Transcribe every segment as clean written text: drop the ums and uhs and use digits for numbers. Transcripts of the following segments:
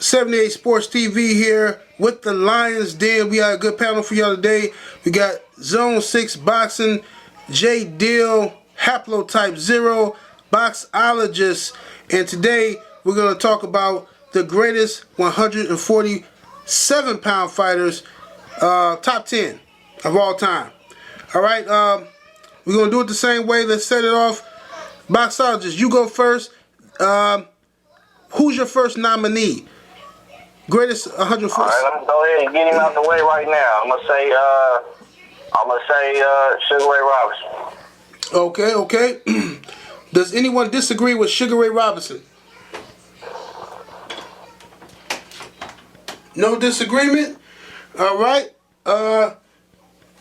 78 Sports TV here with the Lions Den. We got a good panel for y'all today. We got Zone 6 Boxing, J. Dill, Haplotype 0, Boxologist, and today we're going to talk about the greatest 147-pound fighters, top 10 of all time. All right, we're going to do it the same way. Let's set it off. Boxologist, you go first. Who's your first nominee? Greatest 140. All right, let me go ahead and get him out the way right now. I'm gonna say Sugar Ray Robinson. Okay. Does anyone disagree with Sugar Ray Robinson? No disagreement. All right.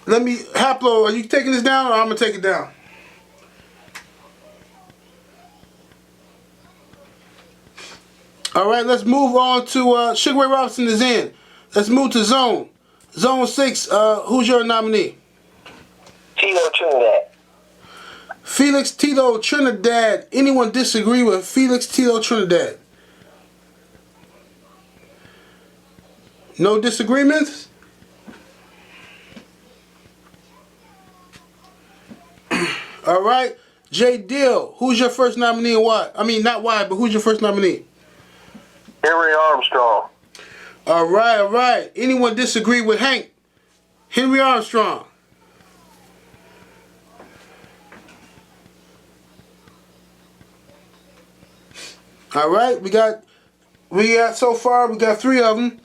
Let me, Haplo, are you taking this down, or I'm gonna take it down? All right, let's move on to Sugar Ray Robinson is in. Let's move to Zone 6. Who's your nominee? Tito Trinidad. Felix Tito Trinidad. Anyone disagree with Felix Tito Trinidad? No disagreements? All right, J. Dill. Who's your first nominee and why? I mean, not why, but who's your first nominee? Henry Armstrong. All right. Anyone disagree with Hank? Henry Armstrong. All right, we got so far, we got 3 of them.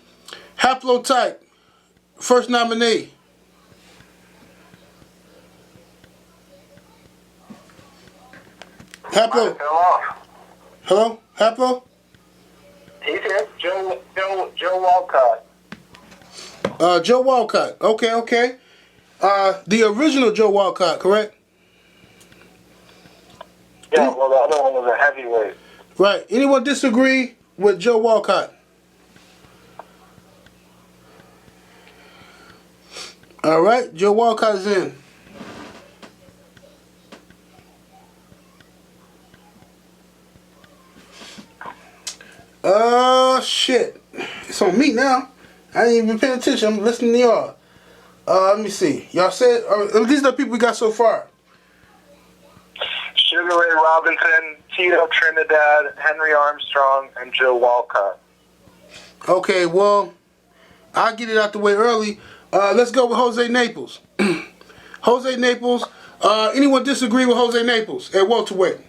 Haplotype, first nominee. Haplo. Hello, Haplo. He said Joe Walcott. Joe Walcott. Okay. The original Joe Walcott, correct? Yeah, well, the other one was a heavyweight. Right. Anyone disagree with Joe Walcott? All right. Joe Walcott is in. Shit. It's on me now. I ain't even paying attention. I'm listening to y'all. Let me see. Y'all said, these are the people we got so far. Sugar Ray Robinson, Tito Trinidad, Henry Armstrong, and Joe Walcott. Okay, well, I'll get it out the way early. Let's go with Jose Naples. Jose Naples. Anyone disagree with Jose Naples at welterweight?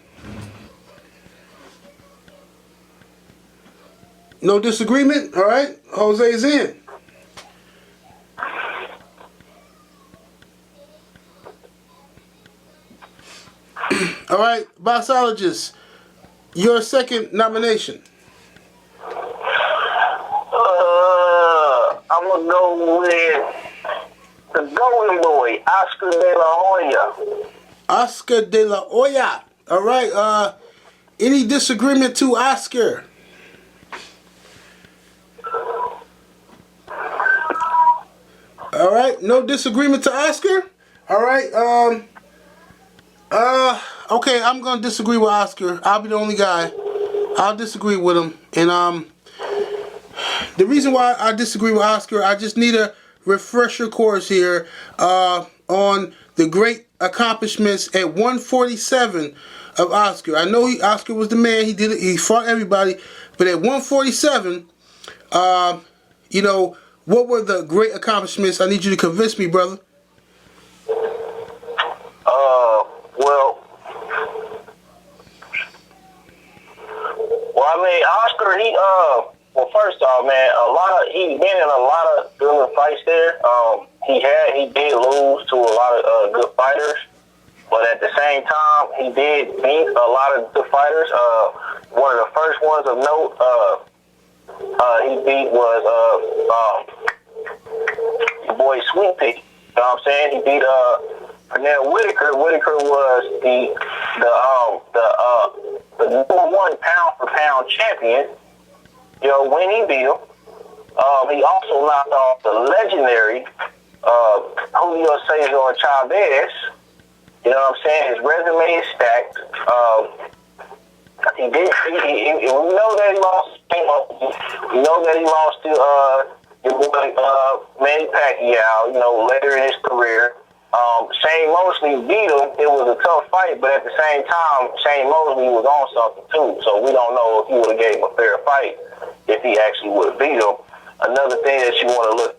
No disagreement? All right. Jose's in. All right. Boxologist, your second nomination. I'm going to go with the Golden Boy, Oscar De La Hoya. Oscar De La Hoya. All right. Any disagreement to Oscar? All right, no disagreement to Oscar. All right, okay, I'm gonna disagree with Oscar. I'll be the only guy. I'll disagree with him, and the reason why I disagree with Oscar, I just need a refresher course here on the great accomplishments at 147 of Oscar. I know Oscar was the man. He did it. He fought everybody, but at 147, you know. What were the great accomplishments? I need you to convince me, brother. Well, I mean, Oscar, well, first off, man, he's been in a lot of good fights there. He did lose to a lot of good fighters, but at the same time, he did beat a lot of good fighters. One of the first ones of note, he beat was your boy Sweet Pea. You know what I'm saying? He beat Pernell Whitaker. Whitaker was the number 1 pound for pound champion. You know, when he beat him, he also knocked off the legendary Julio Cesar Chavez. You know what I'm saying? His resume is stacked. He did. We know that he lost. We know that he lost to your boy Manny Pacquiao. You know, later in his career. Shane Mosley beat him. It was a tough fight, but at the same time, Shane Mosley was on something too. So we don't know if he would have gave him a fair fight if he actually would have beat him. Another thing that you want to look.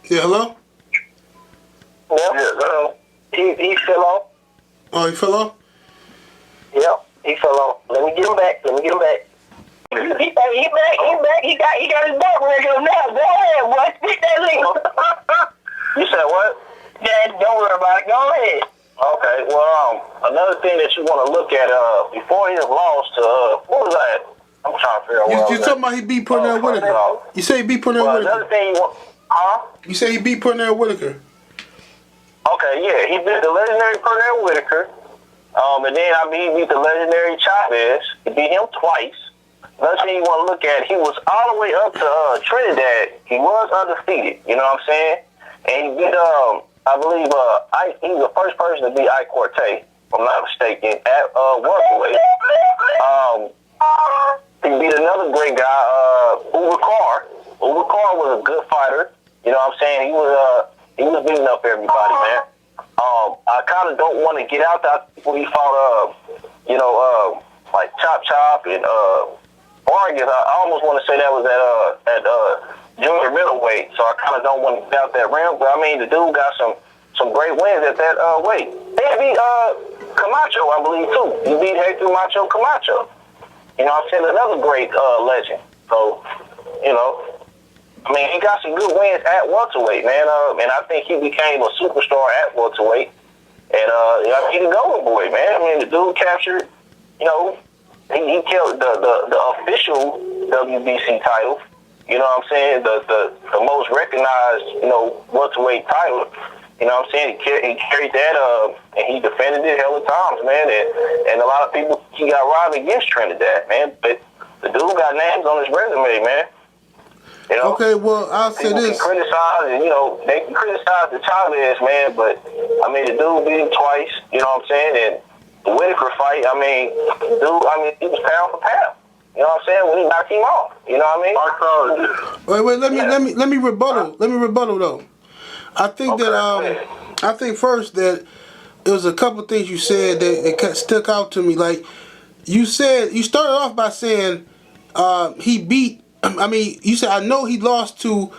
Yeah, hello? Yeah, he fell off. Oh, he fell off? Yeah, he fell off. Let me get him back. He back. He got his back ready now. Go ahead, boy. Spit that link. You said what? Yeah, don't worry about it. Go ahead. Okay. Well, another thing that you want to look at before his loss to what was that? I'm trying to figure out. You talking about he beat Pernell Whitaker? You say he beat Pernell Whitaker? Another thing you want, huh? You say he beat Pernell Whitaker? Okay, yeah, he beat the legendary Pernell Whitaker. And then he beat the legendary Chavez. He beat him twice. Another thing you want to look at, he was all the way up to Trinidad. He was undefeated, you know what I'm saying? And he beat, I believe, he was the first person to beat Ike Cortez, if I'm not mistaken, at welterweight. He beat another great guy, Uwe Carr. Uwe Carr was a good fighter, you know what I'm saying? He was beating up everybody, man. I kind of don't want to get out there when he fought, like Chop and Vargas. I almost want to say that was at junior middleweight, so I kind of don't want to get out that rim. But I mean, the dude got some great wins at that weight. He beat Camacho, I believe, too. He beat Hector Macho Camacho. You know, I'm saying another great legend. So, you know, I mean, he got some good wins at welterweight, man. And I think he became a superstar at welterweight. And he's a golden boy, man. I mean, the dude captured, you know, he killed the official WBC title. You know what I'm saying? The most recognized, you know, welterweight title. You know what I'm saying? He carried that and he defended it hell of times, man. And a lot of people, he got robbed against Trinidad, man. But the dude got names on his resume, man. You know? Okay, well, I'll say this. Can criticize, and, you know, they can criticize the Chavez, man, but, I mean, the dude beat him twice, you know what I'm saying? And the Whitaker fight, I mean, he was pound for pound. You know what I'm saying? When he knocked him off. You know what I mean? Wait, let me rebuttal. Let me rebuttal though. I think I think first that there was a couple things you said that stuck out to me. Like you said, you started off by saying he beat. I mean, you said I know he lost to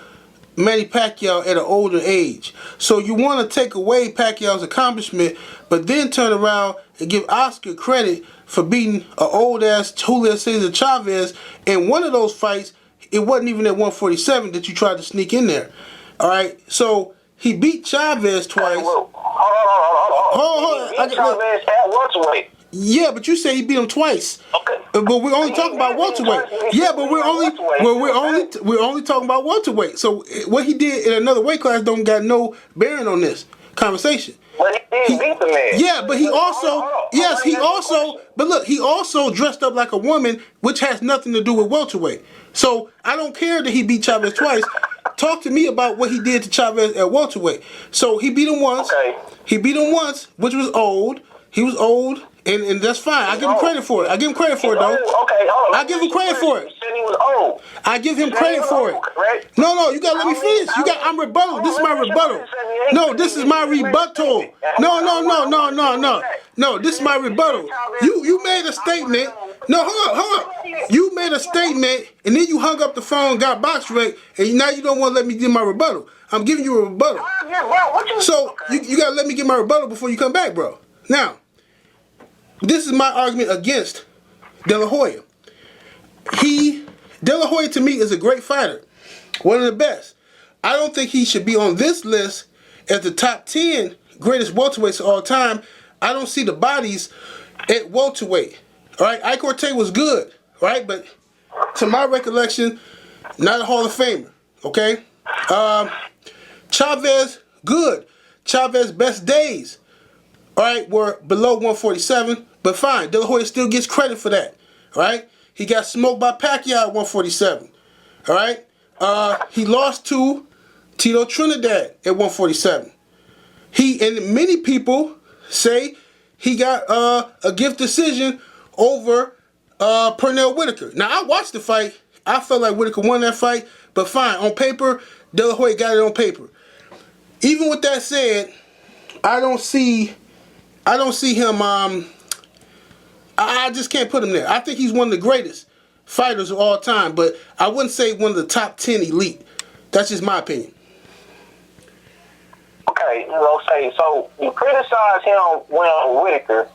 Manny Pacquiao at an older age. So you want to take away Pacquiao's accomplishment, but then turn around and give Oscar credit for beating an old-ass Julio Cesar Chavez. In one of those fights, it wasn't even at 147 that you tried to sneak in there. All right? So he beat Chavez twice. Hey, hold on. He beat Chavez at welterweight. Yeah, but you say he beat him twice. Okay. But we're only talking about welterweight. Yeah, but we're only talking about welterweight. So what he did in another weight class don't got no bearing on this conversation. But he beat the man. Yeah, but he also dressed up like a woman, which has nothing to do with welterweight. So I don't care that he beat Chavez twice. Talk to me about what he did to Chavez at welterweight. So he beat him once. Okay. He beat him once, which was old. He was old. And that's fine. I give him credit for it. I give him credit for it, though. Okay, hold on. I give him credit for it. You said he was old. I give him credit for it. No, you gotta let me finish. I'm rebuttal. This is my rebuttal. No, this is my rebuttal. No, this is my rebuttal. You made a statement. No, hold up. You made a statement, and then you hung up the phone, got box rate, and now you don't want to let me give my rebuttal. I'm giving you a rebuttal. So you gotta let me get my rebuttal before you come back, bro. Now. This is my argument against De La Hoya. De La Hoya to me is a great fighter. One of the best. I don't think he should be on this list as the top 10 greatest welterweights of all time. I don't see the bodies at welterweight. All right, Ike Cortez was good, right? But to my recollection, not a Hall of Famer, okay? Chavez, good. Chavez's best days, all right, were below 147. But fine, De La Hoya still gets credit for that. All right? He got smoked by Pacquiao at 147. All right? He lost to Tito Trinidad at 147. And many people say he got a gift decision over Pernell Whitaker. Now, I watched the fight. I felt like Whitaker won that fight, but fine. On paper, De La Hoya got it on paper. Even with that said, I don't see him. I just can't put him there. I think he's one of the greatest fighters of all time, but I wouldn't say one of the top 10 elite. That's just my opinion. Okay, say so. You criticize him when Whitaker,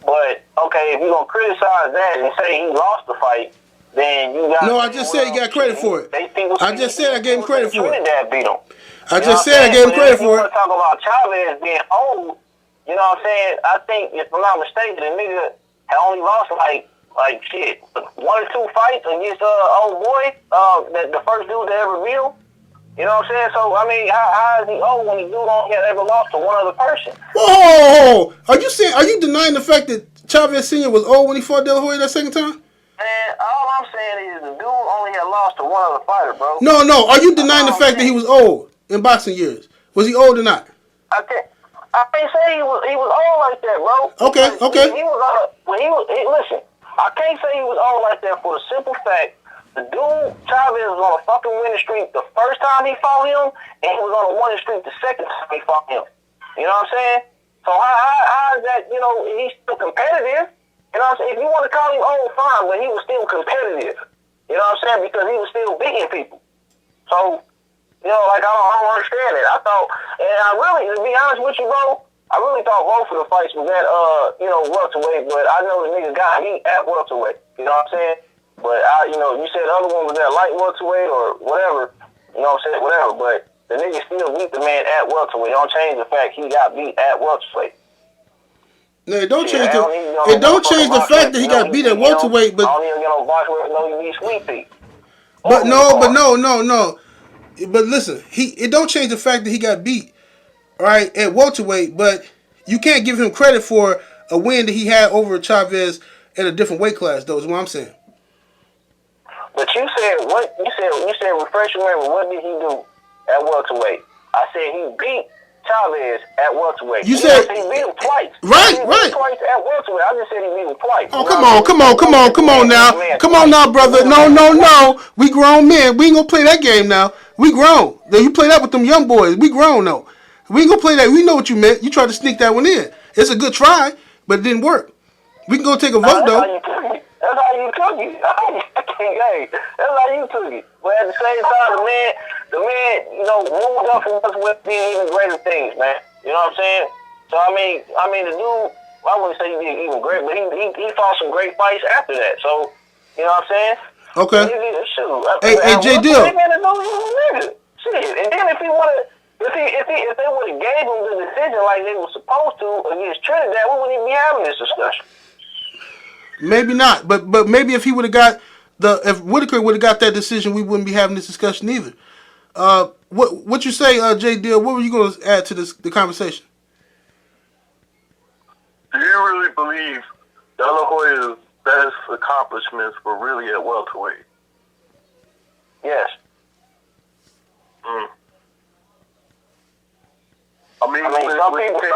but okay, if you're gonna criticize that and say he lost the fight, then you got. No, I just said he got credit for it. I just said I gave him credit for it. Trinidad beat him. I just said I gave him credit for it. Talk about Chavez being old. You know what I'm saying? I think, if I'm not mistaken, the nigga had only lost like shit, 1 or 2 fights against old boy, the first dude that ever beat him. You know what I'm saying? So I mean, how is he old when the dude only had ever lost to one other person? Whoa! Are you denying the fact that Chavez Sr. was old when he fought De La Hoya that second time? Man, all I'm saying is the dude only had lost to one other fighter, bro. No. Are you denying the fact that he was old in boxing years? Was he old or not? I can't say he was old like that, bro. Okay. Listen, I can't say he was old like that for the simple fact the dude Chavez was on a fucking winning streak the first time he fought him, and he was on a winning streak the second time he fought him. You know what I'm saying? So how is that? He's still competitive. You know what I'm saying? If you want to call him old, fine, but he was still competitive. You know what I'm saying? Because he was still beating people. So, I don't understand it. I thought, and I really, to be honest with you, bro, I really thought both of the fights was at, welterweight, but I know the nigga got heat at welterweight. You know what I'm saying? But, you said the other one was at light welterweight or whatever. You know what I'm saying? Whatever. But the nigga still beat the man at welterweight. Don't change the fact he got beat at welterweight. No, it don't change the fact that he got beat at welterweight, but I don't even get no box where no you beat Sweet Pea. But no. But listen, it don't change the fact that he got beat, right, at welterweight, but you can't give him credit for a win that he had over Chavez at a different weight class, though, is what I'm saying. But you said what? You said refresh your memory. What did he do at welterweight? I said he beat Chavez at welterweight. You said he beat him twice. Right. He beat him twice at welterweight. I just said he beat him twice. Oh, come on now. Come on now, brother. No. We grown men. We ain't gonna play that game now. We grown. You play that with them young boys. We grown though. We ain't gonna play that. We know what you meant. You tried to sneak that one in. It's a good try, but it didn't work. We can go take a vote though. That's how you took it. That's how you took it. But at the same time, the man, moved up from what's being even greater things, man. You know what I'm saying? So I mean, the dude, I wouldn't say he did even great, but he fought some great fights after that. So, you know what I'm saying? Okay. Hey, J. Dill. Shit. And then if he would have, if they would have gave him the decision like they were supposed to against Trinidad, we wouldn't even be having this discussion. Maybe not, but maybe if he would have got if Whitaker would have got that decision, we wouldn't be having this discussion either. What you say, J. Dill? What were you going to add to the conversation? Do you really believe De La Hoya's best accomplishments were really at welterweight? Yes. I mean, some people say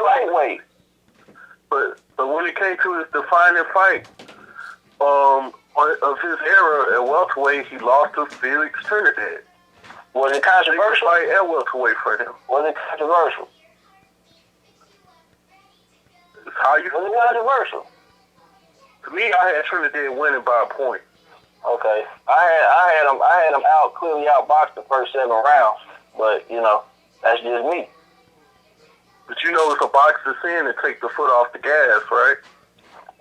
lightweight. But when it came to his defining fight of his era at welterweight, he lost to Felix Trinidad. Was it controversial? Fight at welterweight for him. Was it controversial? Was it controversial? To me, I had Trinidad winning by a point. Okay, I had him clearly outboxed the first 7 rounds, but that's just me. But it's a boxer's sin to take the foot off the gas, right?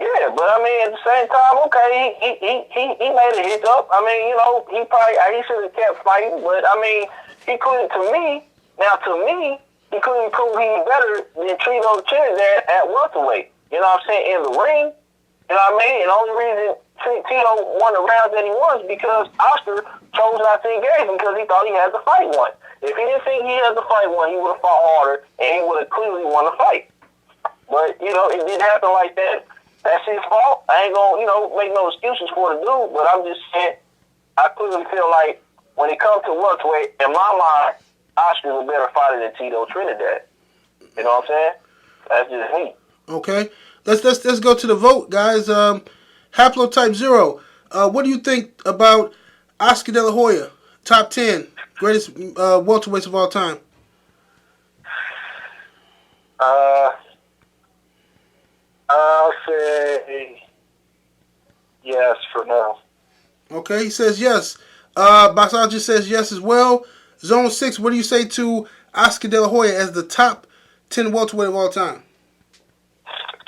Yeah, but I mean, at the same time, okay, he made a hiccup. I mean, he should have kept fighting, but I mean, he couldn't. To me, he couldn't prove he was better than Tito Trinidad at welterweight. You know what I'm saying? In the ring, you know what I mean? And the only reason Tito won the rounds that he won is because Oscar chose not to engage him because he thought he had the fight won. If he didn't think he had the fight won, he would have fought harder and he would have clearly won the fight. But, it didn't happen like that. That's his fault. I ain't going to, make no excuses for the dude, but I'm just saying, I clearly feel like when it comes to welterweight, in my mind, Oscar's a better fighter than Tito Trinidad. You know what I'm saying? That's just me. Okay. Let's go to the vote, guys. Haplotype 0. What do you think about Oscar De La Hoya, top 10 greatest welterweights of all time? I'll say yes for now. Okay, he says yes. Basaji says yes as well. Zone 6, what do you say to Oscar De La Hoya as the top 10 welterweight of all time?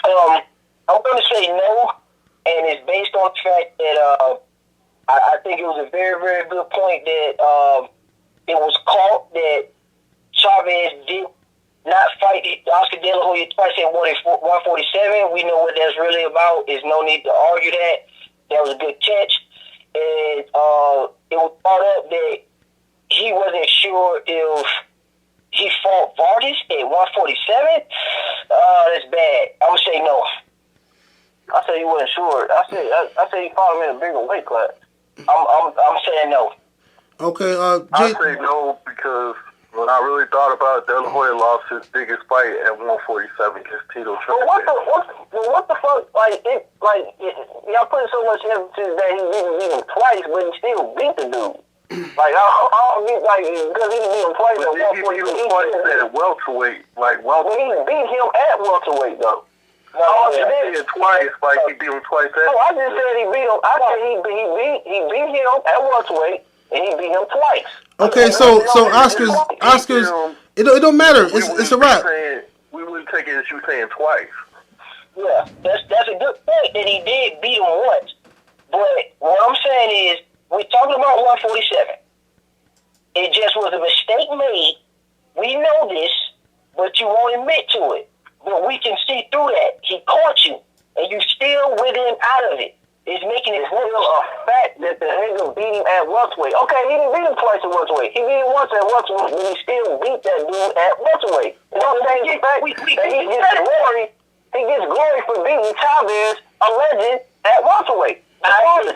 I'm going to say no, and it's based on the fact that I think it was a very, very good point that it was caught that Chavez did not fight Oscar De La Hoya twice at 147. We know what that's really about. There's no need to argue that. That was a good catch. And it was brought up that he wasn't sure if he fought Vargas at 147. That's bad. I would say no. I said he wasn't sure. I said he fought him in a bigger weight class. I'm saying no. Okay, I say no because when I really thought about it, De La Hoya lost his biggest fight at 147 against Tito Trinidad. What the fuck? Y'all putting so much emphasis that he didn't beat him twice, but he still beat the dude. Like, I don't get, like, because he didn't beat him twice at 147. He beat him twice at welterweight. Like, welterweight. He beat him at welterweight, though. No, he did it twice, like he beat him twice at. No, I just said he beat him. I said he beat him at welterweight, and he beat him twice. okay, so Oscar's it don't matter. It's a wrap. We wouldn't take it as you saying twice. Yeah, that's a good point that he did beat him once. But what I'm saying is, we're talking about 147. It just was a mistake made. We know this, but you won't admit to it. But we can see through that. He caught you, and you still with him out of it. It's making it still a fact that the nigga beat him at welterweight. Okay, he didn't beat him twice at welterweight. He beat him once at welterweight, but he still beat that dude at welterweight. You know what I'm saying? The fact that he gets glory. He gets glory for beating Chavez, a legend, at welterweight. I remember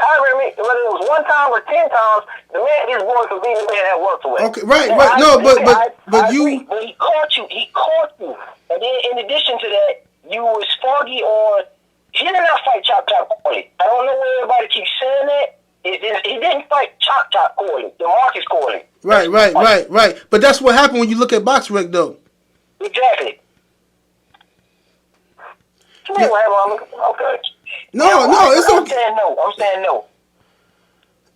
whether it was one time or 10 times, the man gets glory for beating the man at welterweight. Okay, right. No, but you. But he caught you. And then in addition to that, you was foggy on. He did not fight Chop Corley. I don't know where everybody keeps saying that. He didn't fight Chop Corley, DeMarcus Corley. Right. But that's what happened when you look at BoxRec, though. Exactly. Yeah. Okay. No, it's okay. I'm saying no.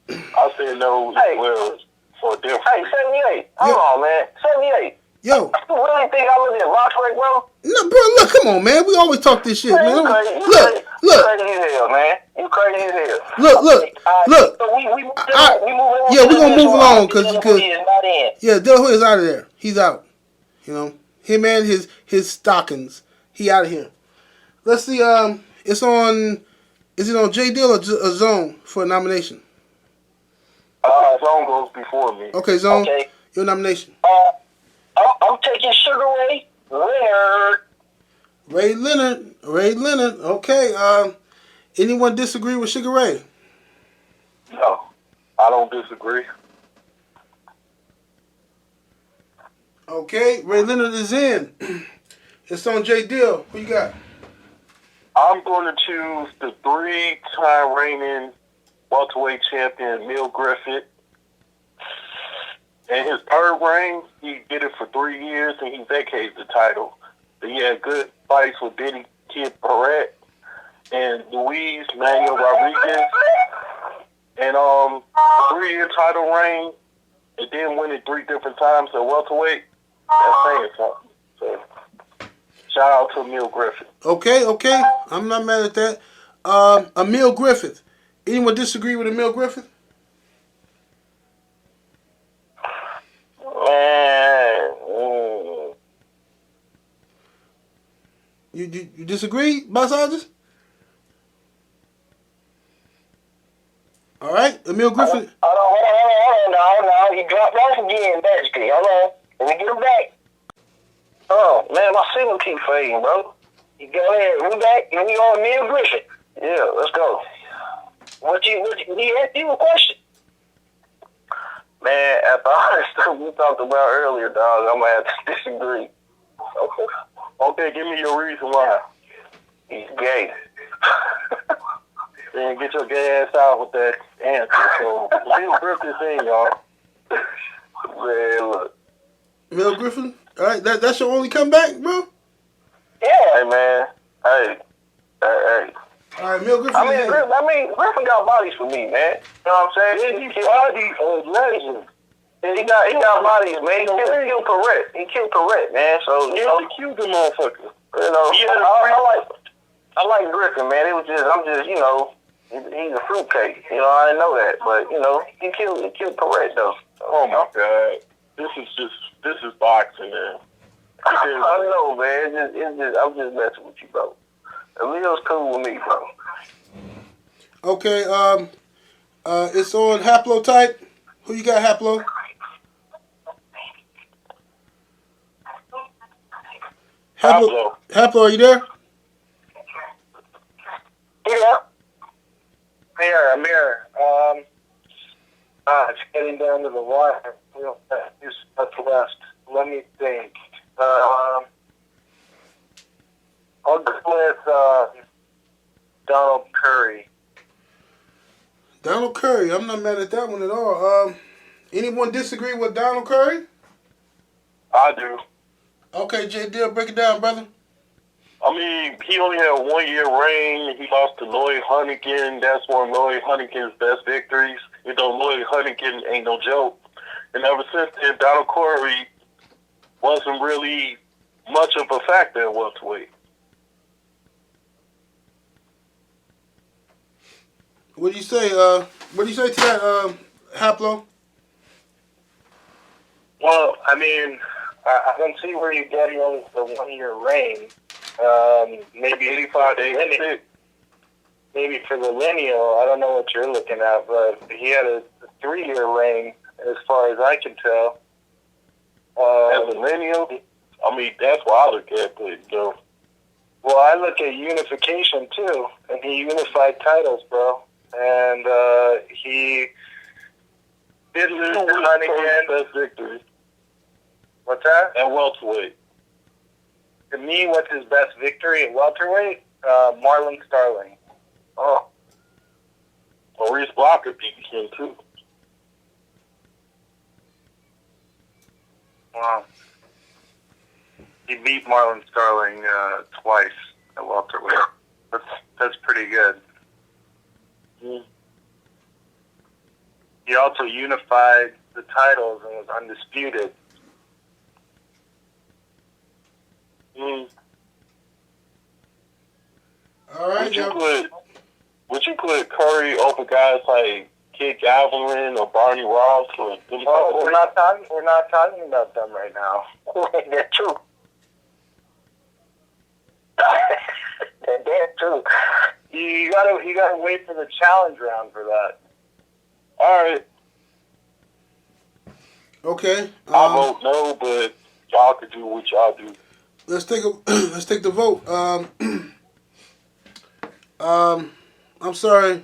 I said no as well for a different. Hey, 78. Hold on, man. 78. Yo. You really think I look at BoxRec, bro? No, bro, look, come on, man. We always talk this shit, man. You crazy. Look. You crazy as hell, man. You crazy as hell. Look. So we moving on. Yeah, we're going to move along because he is not in. Yeah, De La Hoya's out of there. He's out. You know, him and his stockings. He out of here. Let's see. It's on. Is it on J Deal or Zone for a nomination? Zone goes before me. Okay, Zone. Okay. Your nomination. I'm taking Sugar Ray Leonard. Ray Leonard. Okay. Anyone disagree with Sugar Ray? No, I don't disagree. Okay, Ray Leonard is in. It's on J Deal. Who you got? I'm going to choose the 3-time reigning welterweight champion, Mil Griffith. In his third reign, he did it for 3 years, and he vacated the title. But he had good fights with Benny Kid Barrett and Luis Manuel Rodriguez. And 3-year title reign, and then win it 3 different times at welterweight. That's saying something. So, shout out to Mil Griffith. Okay. I'm not mad at that. Emil Griffith. Anyone disagree with Emil Griffith? Man. You disagree, Basajas? All right, Emil Griffith. Hold on. He dropped off again, basically. Hold on. Let me get him back. Oh, man, my signal keep fading, bro. You go ahead. We back, and we on Emil Griffith. Yeah, let's go. He asked you a question. Man, after all the stuff we talked about earlier, dog, I'm going to have to disagree. Okay, give me your reason why. He's gay. Then get your gay ass out with that answer. So, Bill Griffith's in, y'all. Man, look. Mel Griffin. All right, that's your only comeback, bro. Yeah. Hey, man. Hey. All right, Mel Griffin. Griffin got bodies for me, man. You know what I'm saying? He bodies are legend. He got bodies, man. He killed Correct. He killed Correct, man. So you know, the Cuban motherfucker. You know, I like Griffin, man. I'm just, you know, he's a fruitcake. You know, I didn't know that, but you know, he killed Correct though. Oh my God, this is boxing, man. I know, man. It's just, I'm just messing with you, bro. Emilio's cool with me, bro. Okay, it's on Haplotype. Who you got, Haplo? Haplo, are you there? Yeah. I'm here. It's getting down to the wire real fast. That's left. Let me think. I'll go with Donald Curry. Donald Curry. I'm not mad at that one at all. Anyone disagree with Donald Curry? I do. Okay, J. Dill, break it down, brother. I mean, he only had a 1 year reign. He lost to Lloyd Huntington. That's one of Lloyd Huntington's best victories. You know, Lloyd Huntington ain't no joke. And ever since then, Donald Curry wasn't really much of a factor at welterweight. What do you say? What do you say to that, Haplo? Well, I mean, I don't see where you're getting only the 1 year reign. Maybe 85 to 86. Maybe for the lineal, I don't know what you're looking at, but he had a 3 year reign, as far as I can tell. As a lineal, I mean, that's what I look at, but, you know. Well, I look at unification, too, and he unified titles, bro. And he did lose to Huntington. Best victory. What's that? At welterweight. To me, what's his best victory at welterweight? Marlon Starling. Oh. Maurice Blocker beat him, too. Wow. He beat Marlon Starling twice at welterweight. That's pretty good. Mm. He also unified the titles and was undisputed. Mm. All right. Would you put Curry over guys like Kid Gavilan or Barney Ross or them? Oh, we're not talking about them right now. That's true. That's true. You gotta wait for the challenge round for that. All right. Okay. I vote no, but y'all can do what y'all do. Let's take the vote. I'm sorry.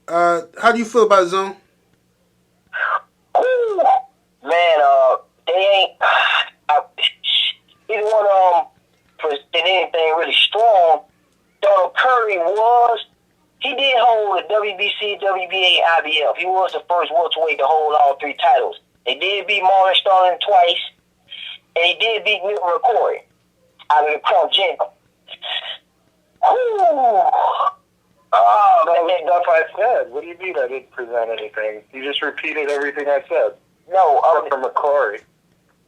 How do you feel about Zone? Ooh, man, they ain't either one of them presented anything really strong. Donald Curry he did hold the WBC, WBA, IBF. He was the first welterweight to hold all three titles. They did beat Marlon Starling twice, and he did beat Milton McCoy out of the Crump Gym. Stuff I said. What do you mean I didn't present anything? You just repeated everything I said. No, from McCory.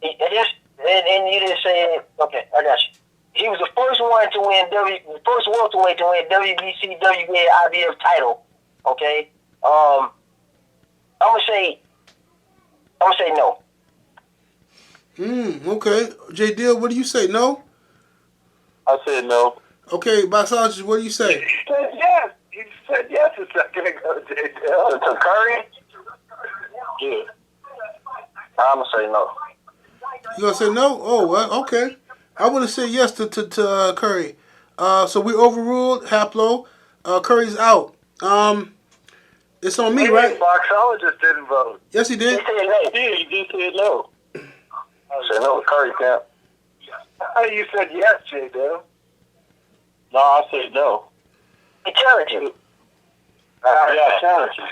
And you didn't say it. Okay, I got you. He was the first one to win the first welterweight to win WBC, WBA, IBF title. Okay, I'm gonna say no. Okay. J. Dill, what do you say? No. I said no. Okay, Basage, what do you say? He said yes. He said yes a second ago, J. Dill. To Curry? Yeah. I'm gonna say no. You gonna say no? Oh, well, okay. I would have said yes to Curry. So we overruled Haplo. Curry's out. It's on me, right? Boxologist didn't vote. Yes, he did. He said no. Yeah, you just said no. I said no. Curry can't. You said yes, J-Dub. No, I said no. He challenged you. Yeah, I challenge you.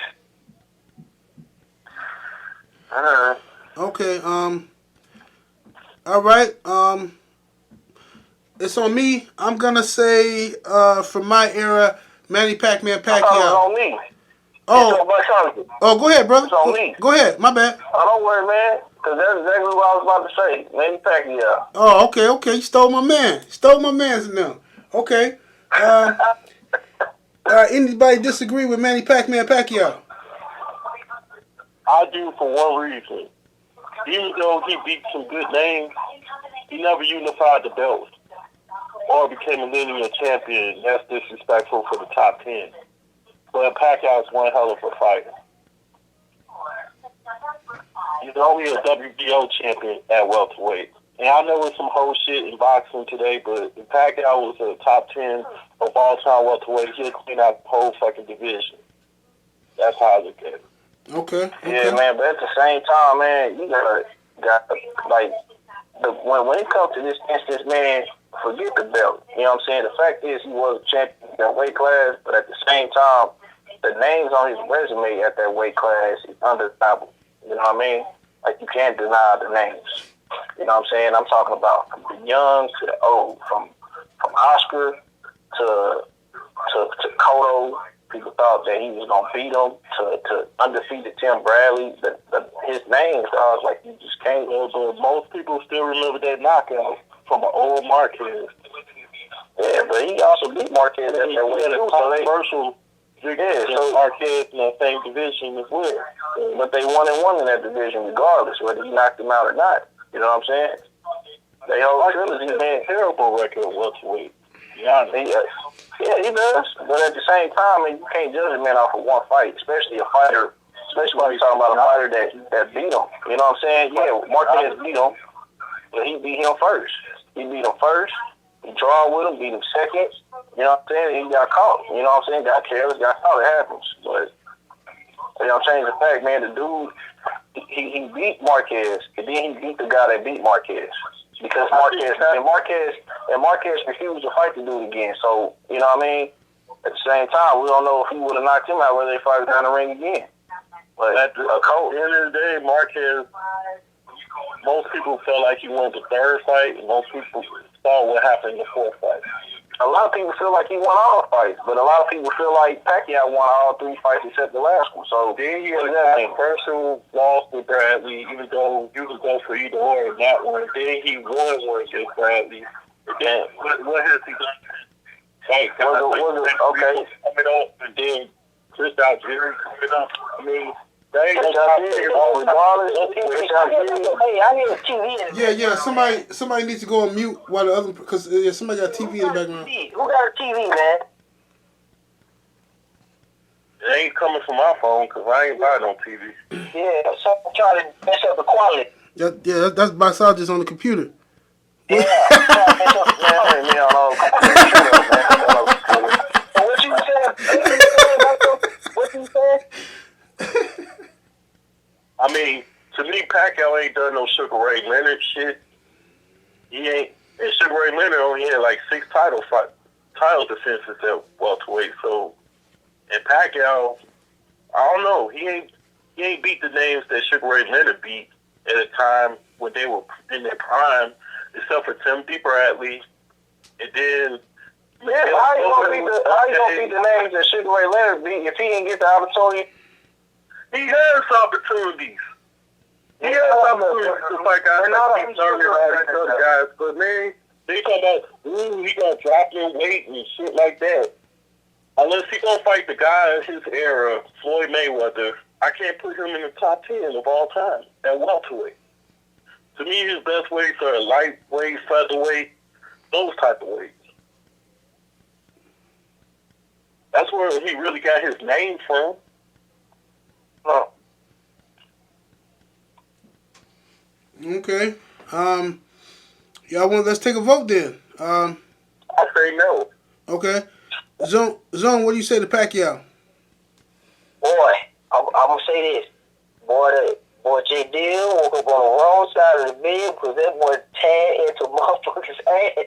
Okay. All right. It's on me. I'm gonna say from my era, Manny Pac-Man I thought it was Pacquiao. on me. Oh, go ahead, brother. It's on me. Go ahead. My bad. Oh, don't worry, man. Because that's exactly what I was about to say. Manny Pacquiao. Oh, okay. You stole my man. Stole my man's now. Okay. Anybody disagree with Manny Pac-Man Pacquiao? I do for one reason. Even though he beat some good names, he never unified the belt or became a linear champion. That's disrespectful for the top 10. But Pacquiao is one hell of a fighter. He's only a WBO champion at welterweight. And I know it's some whole shit in boxing today, but if Pacquiao was a top 10 of all-time welterweight, he'll clean out the whole fucking division. That's how I look at it. Okay. Yeah, man, but at the same time, man, you got like, when it comes to this instance, man, forget the belt. You know what I'm saying? The fact is he was a champion in that weight class, but at the same time, the names on his resume at that weight class is undeniable. You know what I mean? Like, you can't deny the names. You know what I'm saying? I'm talking about from the young to the old, from Oscar to Cotto. People thought that he was gonna beat him, to undefeated Tim Bradley. His name, so I was like, you just can't. But most people still remember that knockout from an old Marquez. Yeah, but he also beat Marquez at that weight too. So they commercial. Yeah, so Marquez in that same division as well. But they won in that division regardless, whether he knocked him out or not. You know what I'm saying? They whole trilogy, man. Terrible record at welterweight. Yeah, he does. But at the same time, man, you can't judge a man off of one fight, especially a fighter. Especially when you're talking about a fighter that beat him. You know what I'm saying? Yeah, Marquez beat him, but he beat him first. He beat him first. He draw with him, beat him second. You know what I'm saying? He got caught. You know what I'm saying? Got careless, got caught. It happens. But you know, change the fact, man. The dude, he beat Marquez, and then he beat the guy that beat Marquez. Because Marquez refused to fight the dude again. So, you know what I mean? At the same time, we don't know if he would have knocked him out whether they fight down the ring again. But at the end of the day, Marquez, most people felt like he won the third fight, and most people saw what happened in the fourth fight. A lot of people feel like he won all the fights, but a lot of people feel like Pacquiao won all 3 fights except the last one. So then he had a personal loss with Bradley, even though you could go for either or in that one. Then he won one against Bradley. Then what has he done? Like, okay. Coming up, and then Chris Algieri coming up. I mean, they ain't Hey, I hear TV. Yeah. Somebody needs to go on mute while the other, because somebody got TV in the background. Who got a TV, man? It ain't coming from my phone because I ain't buying no TV. Yeah, someone trying to mess up the quality. That's Bassages on the computer. Yeah, trying to mess up the quality. What you said? What you said? I mean, to me, Pacquiao ain't done no Sugar Ray Leonard shit. He ain't. And Sugar Ray Leonard only had like 6 title defenses at welterweight. So, and Pacquiao, I don't know. He ain't beat the names that Sugar Ray Leonard beat at a time when they were in their prime, except for Timothy Bradley, and then. Yeah, how you gonna beat the names that Sugar Ray Leonard beat if he didn't get the opportunity? He has opportunities. He has opportunities to fight guys like Keith Thurman and other guys. But, man, they talk about, he gonna drop in weight and shit like that. Unless he gonna fight the guy in his era, Floyd Mayweather, I can't put him in the top 10 of all time at welterweight. To me, his best weights are lightweight, featherweight, those type of weights. That's where he really got his name from. Oh. Okay. Let's take a vote then. I say no. Okay. Zone, what do you say to Pacquiao? Boy, I'm gonna say this. Boy, J. Dill woke up on the wrong side of the bed because that boy tan into motherfuckers'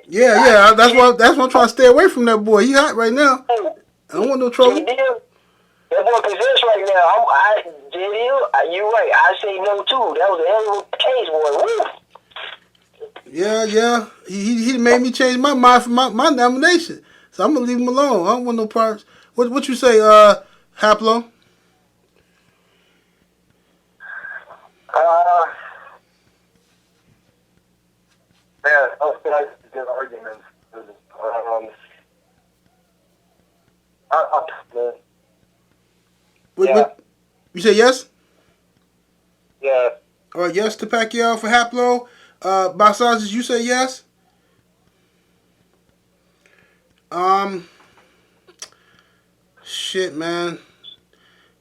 Yeah. That's why I'm trying to stay away from that boy. He hot right now. I don't want no trouble. That boy possessed right now. You right. I say no too. That was a hell of a case, boy. Woo. Yeah. He made me change my mind for my nomination. So I'm gonna leave him alone. I don't want no parts. What you say, Haplo? Yeah, those guys good arguments. What, you say yes? Yeah. All right, yes to Pacquiao for Haplo. Basazes, you say yes? Shit, man.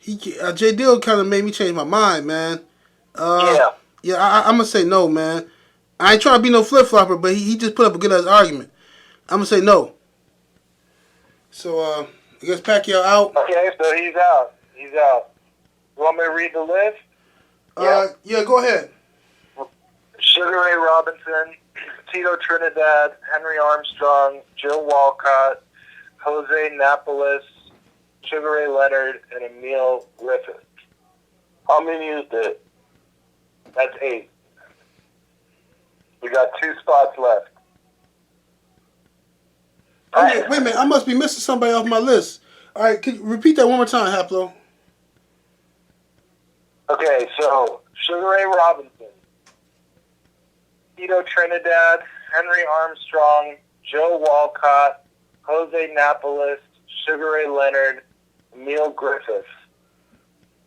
J. Dill kind of made me change my mind, man. Yeah, I'm gonna say no, man. I ain't trying to be no flip flopper, but he just put up a good ass argument. I'm gonna say no. So I guess Pacquiao out. Okay, so he's out. He's out. You want me to read the list? Yeah, go ahead. Sugar Ray Robinson, Tito Trinidad, Henry Armstrong, Joe Walcott, Jose Napoles, Sugar Ray Leonard, and Emil Griffith. How many is that? That's 8. We got 2 spots left. Oh, yeah, wait a minute. I must be missing somebody off my list. All right, can you repeat that one more time, Haplo? Okay, so Sugar Ray Robinson, Tito Trinidad, Henry Armstrong, Joe Walcott, Jose Napoles, Sugar Ray Leonard, Emil Griffith.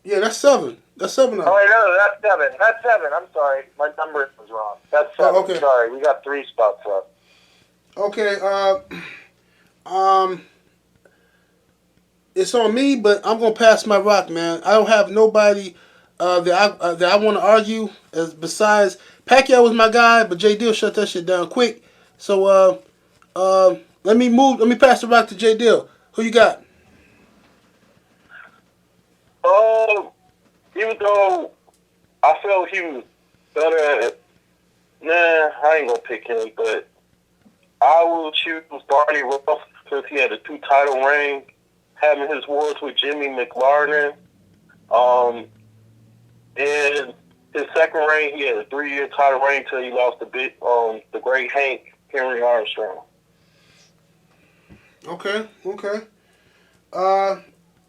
Yeah, that's 7. That's 7 of them. Oh, wait, no, that's 7. That's 7. I'm sorry. My number was wrong. That's 7. Oh, okay. Sorry, we got 3 spots left. Okay, it's on me, but I'm gonna pass my rock, man. I don't have nobody that I want to argue as besides Pacquiao was my guy, but J. Dill shut that shit down quick. So let me pass the rock to J. Dill. Who you got? Even though I felt he was better at it, I ain't gonna pick him, but I will choose Barney Ross because he had a 2-title reign, having his wars with Jimmy McLaren. And his second reign, he had a 3-year title reign until he lost the great Hank Henry Armstrong. Okay.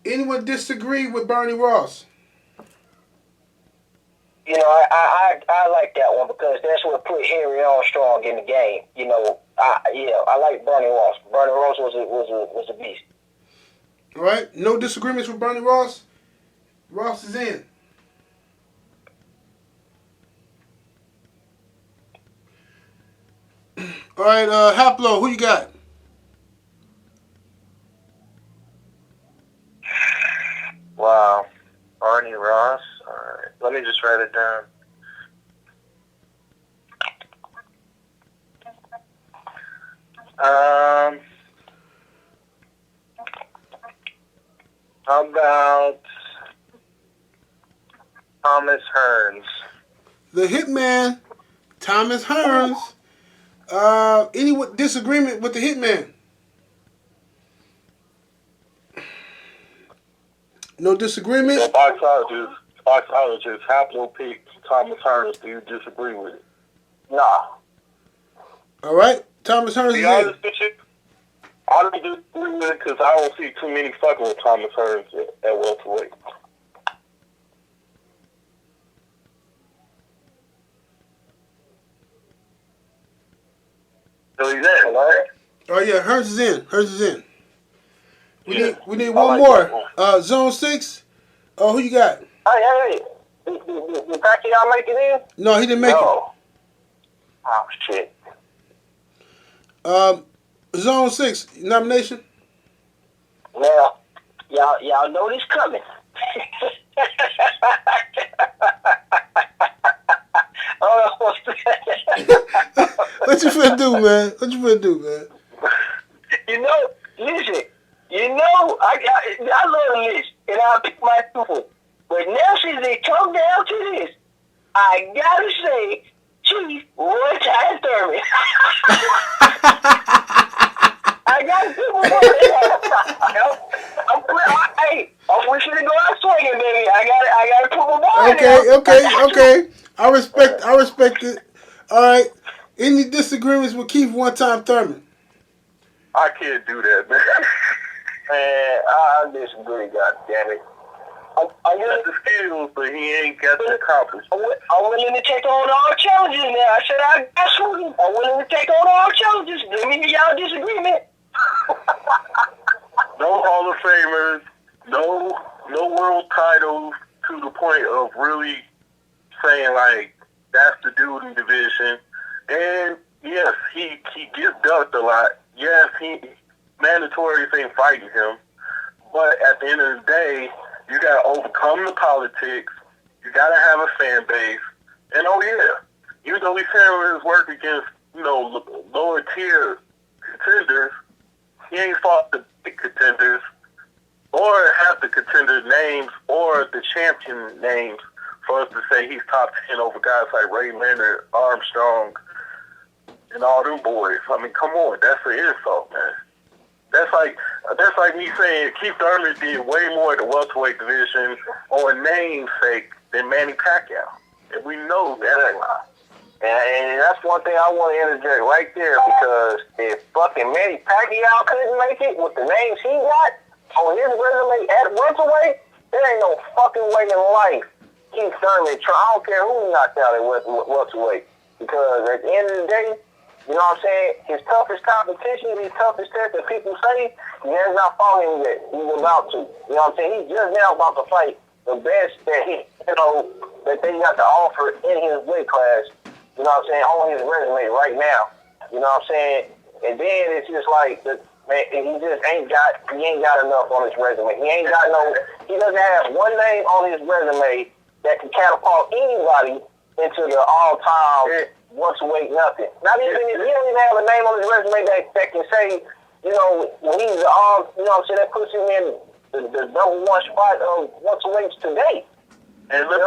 Anyone disagree with Barney Ross? You know, I like that one because that's what put Henry Armstrong in the game. You know, I like Barney Ross. Barney Ross was a beast. All right, no disagreements with Barney Ross. Ross is in. All right, Haplo, who you got? Wow. Barney Ross. All right. Let me just write it down. How about Thomas Hearns? The Hitman, Thomas Hearns. Any disagreement with the Hitman? No disagreement? So boxologist, Haplo picked Thomas Hearns. Do you disagree with it? Nah. All right, Thomas Hearns To is be in. honest with you, I don't disagree with it because I don't see too many fucking with Thomas Hearns at welterweight. So he's in, right? Oh yeah, Hearns is in. We need I one like more. that Zone 6. Oh, who you got? Hey. Did Pacquiao make it in? No, he didn't make it. Oh, shit. Zone 6 nomination. Well, y'all know this coming. What you finna do, man? You know, listen. You know, I love this, and I'll pick my people. But now since it come down to this, I gotta say, Chief Roy Ty Thurman. Okay. I respect it. All right. Any disagreements with Keith one-time Thurman? I can't do that, man. Man, I disagree, goddammit. I got the skills, but he ain't got the accomplishment. I'm willing to take on all challenges now. I said I got something. I'm willing to take on all challenges. Let me hear y'all disagreement. No Hall of Famers, no world titles to the point of really saying like that's the dude in division. And yes, he gets ducked a lot. Yes, mandatories ain't fighting him. But at the end of the day, you got to overcome the politics. You got to have a fan base. And oh yeah, even though he's having his work against, lower tier contenders, he ain't fought the big contenders or have the contender names or the champion names for us to say he's top 10 over guys like Ray Leonard, Armstrong, and all them boys. I mean, come on, that's an insult, man. That's like me saying Keith Thurman did way more in the welterweight division on namesake than Manny Pacquiao. And we know that. And that's one thing I want to interject right there, because if fucking Manny Pacquiao couldn't make it with the names he got on his resume at welterweight, there ain't no fucking way in life Keith Thurman, I don't care who he knocked out at welterweight, because at the end of the day, you know what I'm saying, his toughest competition, his toughest test that people say, he has not fought him yet. He's about to. You know what I'm saying? He's just now about to fight the best that that they got to offer in his weight class, you know what I'm saying, on his resume right now. You know what I'm saying? And then it's just like, man, he ain't got enough on his resume. He doesn't have one name on his resume that can catapult anybody into the all-time welterweight nothing. Not even, he don't even have a name on his resume that can say, when he's the all, you know what I'm saying, that puts him in the number one spot of welterweights today. And let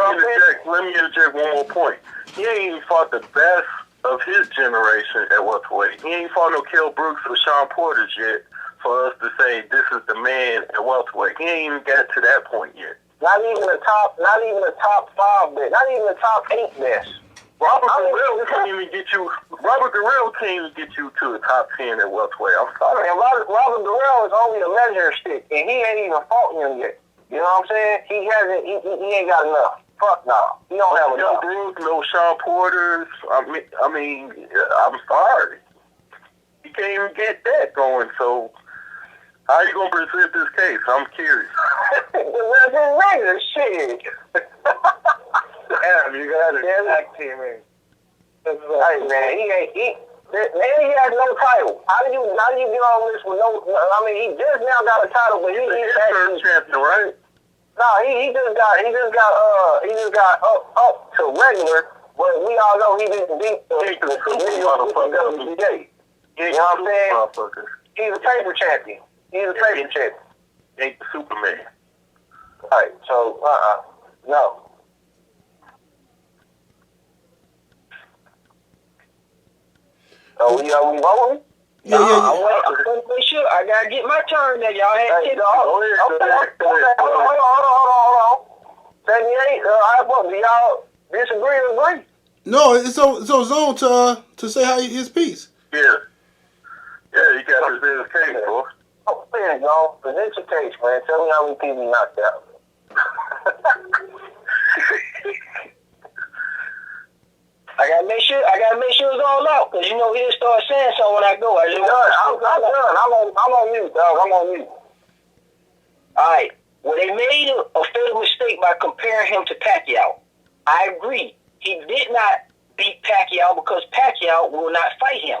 me interject one more point. He ain't even fought the best of his generation at welterweight. He ain't fought no Kell Brooks or Sean Porters yet for us to say this is the man at welterweight. He ain't even got to that point yet. Not even the top 5 best, not even the top 8 best. Robert Guerrero can't even get you to the top 10 at welterweight. I'm sorry. And Robert Guerrero is only a measuring stick, and he ain't even fought him yet. You know what I'm saying? He ain't got enough. Fuck no. He don't have enough. No Brooks, no Sean Porters. I mean, I'm sorry. He can't even get that going, so how are you going to present this case? I'm curious. The regular shit. Damn, you got it. Tag team, man. Hey, man, he has no title. How do you get on this with no? I mean, he just now got a title, but he's third champion, right? No, he just got up to regular, but we all know he didn't beat the motherfucker. You know what I'm saying? He's a paper champion. Ain't the Superman. All right, so no. Oh, we rolling? Yeah. I'm make sure I gotta get my turn there. Y'all had to hold on. 78. Do y'all disagree or agree? No, it's on Zone to say how his piece. Yeah, you got to present his case, boy. Oh, there you go. Present your case, man. Tell me how many people you knocked out. I gotta make sure it's all out, because he'll start saying something when I go. I'm done. I'm on mute, dog. I'm on mute. All right. Well, they made a fatal mistake by comparing him to Pacquiao. I agree. He did not beat Pacquiao because Pacquiao will not fight him.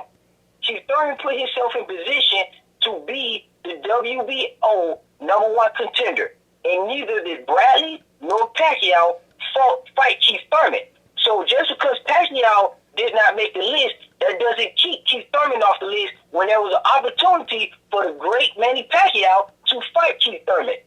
Keith Thurman put himself in position to be the WBO #1 contender, and neither did Bradley nor Pacquiao fight Keith Thurman. So just because Pacquiao did not make the list, that doesn't keep Keith Thurman off the list when there was an opportunity for the great Manny Pacquiao to fight Keith Thurman.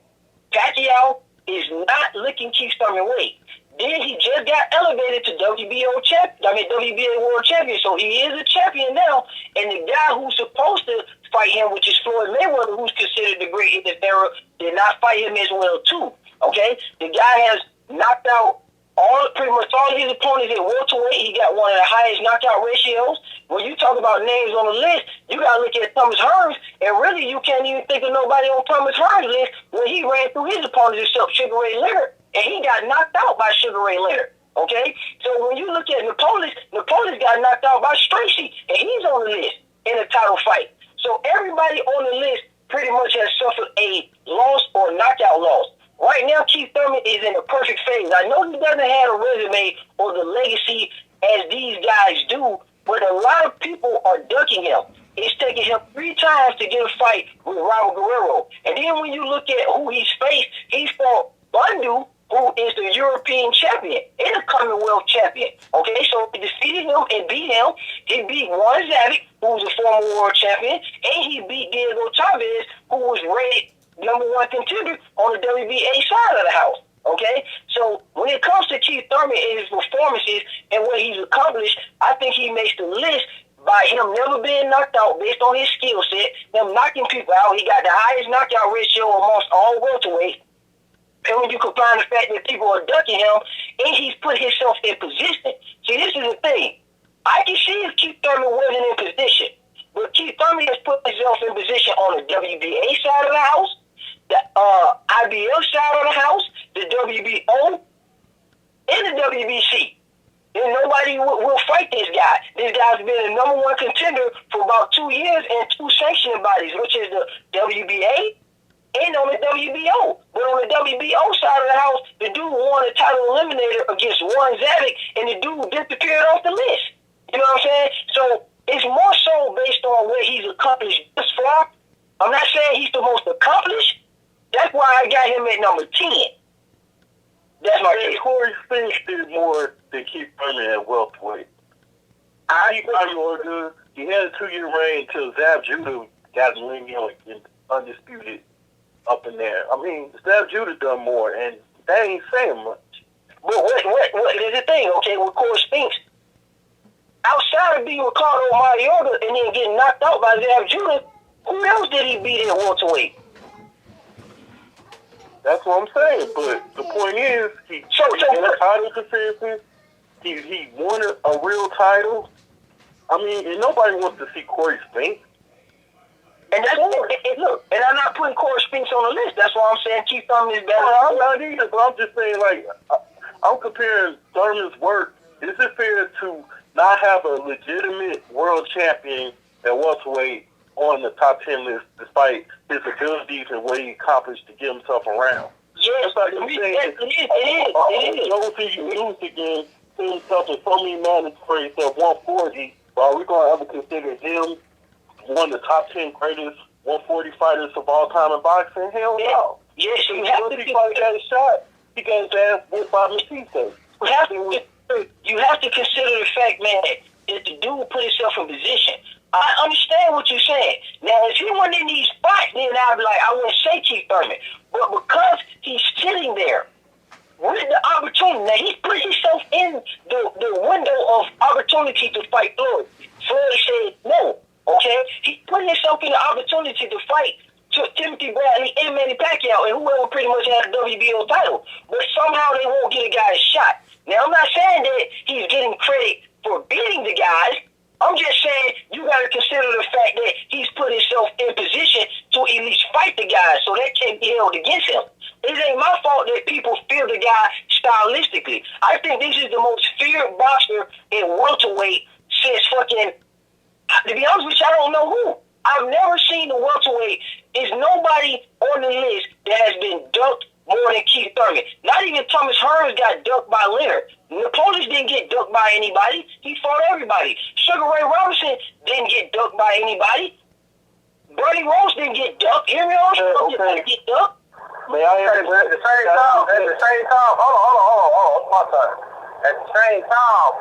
Pacquiao is not looking Keith Thurman weight. Then he just got elevated to WBA World Champion, so he is a champion now. And the guy who's supposed to fight him, which is Floyd Mayweather, who's considered the great interferer, did not fight him as well too. Okay, the guy has knocked out pretty much all his opponents at welterweight, he got one of the highest knockout ratios. When you talk about names on the list, you got to look at Thomas Hearns, and really you can't even think of nobody on Thomas Hearns' list when he ran through his opponents except Sugar Ray Leonard, and he got knocked out by Sugar Ray Leonard. Okay? So when you look at Napoleon got knocked out by Stracy, and he's on the list in a title fight. So everybody on the list pretty much has suffered a loss or knockout loss. Right now, Keith Thurman is in a perfect phase. I know he doesn't have a resume or the legacy as these guys do, but a lot of people are ducking him. It's taken him 3 times to get a fight with Raul Guerrero. And then when you look at who he's faced, he's fought Bundu, who is the European champion and a Commonwealth champion. Okay, so he defeated him and beat him. He beat Juan Zavic, who's a former world champion, and he beat Diego Chavez, who was rated #1 contender on the WBA side of the house. Okay, so when it comes to Keith Thurman and his performances and what he's accomplished, I think he makes the list by him never being knocked out based on his skill set, him knocking people out. He got the highest knockout ratio amongst all welterweights. And when you combine the fact that people are ducking him, and he's put himself in position. See, this is the thing. I can see if Keith Thurman wasn't in position, but Keith Thurman has put himself in position on the WBA side of the house, the IBF side of the house, the WBO, and the WBC. And nobody will fight this guy. This guy's been a #1 contender for about 2 years in 2 sanctioning bodies, which is the WBA and on the WBO. But on the WBO side of the house, the dude won a title eliminator against Juan Zavic, and the dude disappeared off the list. You know what I'm saying? So it's more so based on what he's accomplished thus far. I'm not saying he's the most accomplished. That's why I got him at number 10. That's my case. Corey Spinks did more than Keith Thurman at welterweight. He had a 2-year reign until Zab Judah got in undisputed up in there. I mean, Zab Judah done more, and that ain't saying much. But what is the thing, okay, with Corey Spinks? Outside of being Ricardo Mayorga and then getting knocked out by Zab Judah, who else did he beat at welterweight? That's what I'm saying. But the point is, he got a title defense. He won a real title. I mean, and nobody wants to see Corey Spinks. And that's look, and I'm not putting Corey Spinks on the list. That's why I'm saying Keith Thurman is better. I'm not either, but I'm just saying, like, I'm comparing Thurman's work. Is it fair to not have a legitimate world champion at welterweight on the top 10 list, despite his abilities and what he accomplished to get himself around? Yes, like it is. Those who you lose against, put himself in so many mandatories at 140. Are we going to ever consider him one of the top 10 greatest 140 fighters of all time in boxing? Hell no. Yes, you have to. He probably got a shot. He got his ass whipped by Matisse. You have to consider the fact, man, that the dude put himself in position. I understand what you're saying. Now, if he wasn't in these spots, then I'd be like, I wouldn't say Keith Thurman. But because he's sitting there with the opportunity, now he's put himself in the window of opportunity to fight Floyd. Floyd said no, okay? He put himself in the opportunity to fight Timothy Bradley and Manny Pacquiao and whoever pretty much had a WBO title. But somehow they won't get a guy a shot. Now, I'm not saying that he's getting credit for beating the guys. I'm just saying you got to consider the fact that he's put himself in position to at least fight the guys, so that can't be held against him. It ain't my fault that people fear the guy stylistically. I think this is the most feared boxer in welterweight since fucking, to be honest with you, I don't know who. I've never seen the welterweight. There's nobody on the list that has been dunked more than Keith Thurman. Not even Thomas Hearns got dunked by Leonard. Napoleon didn't get dunked by anybody. He fought everybody. Sugar Ray Robinson didn't get dunked by anybody. Bernie Rose didn't get dunked. Henry Armstrong didn't get dunked. May I at the same time, hold on, my turn. At the same time,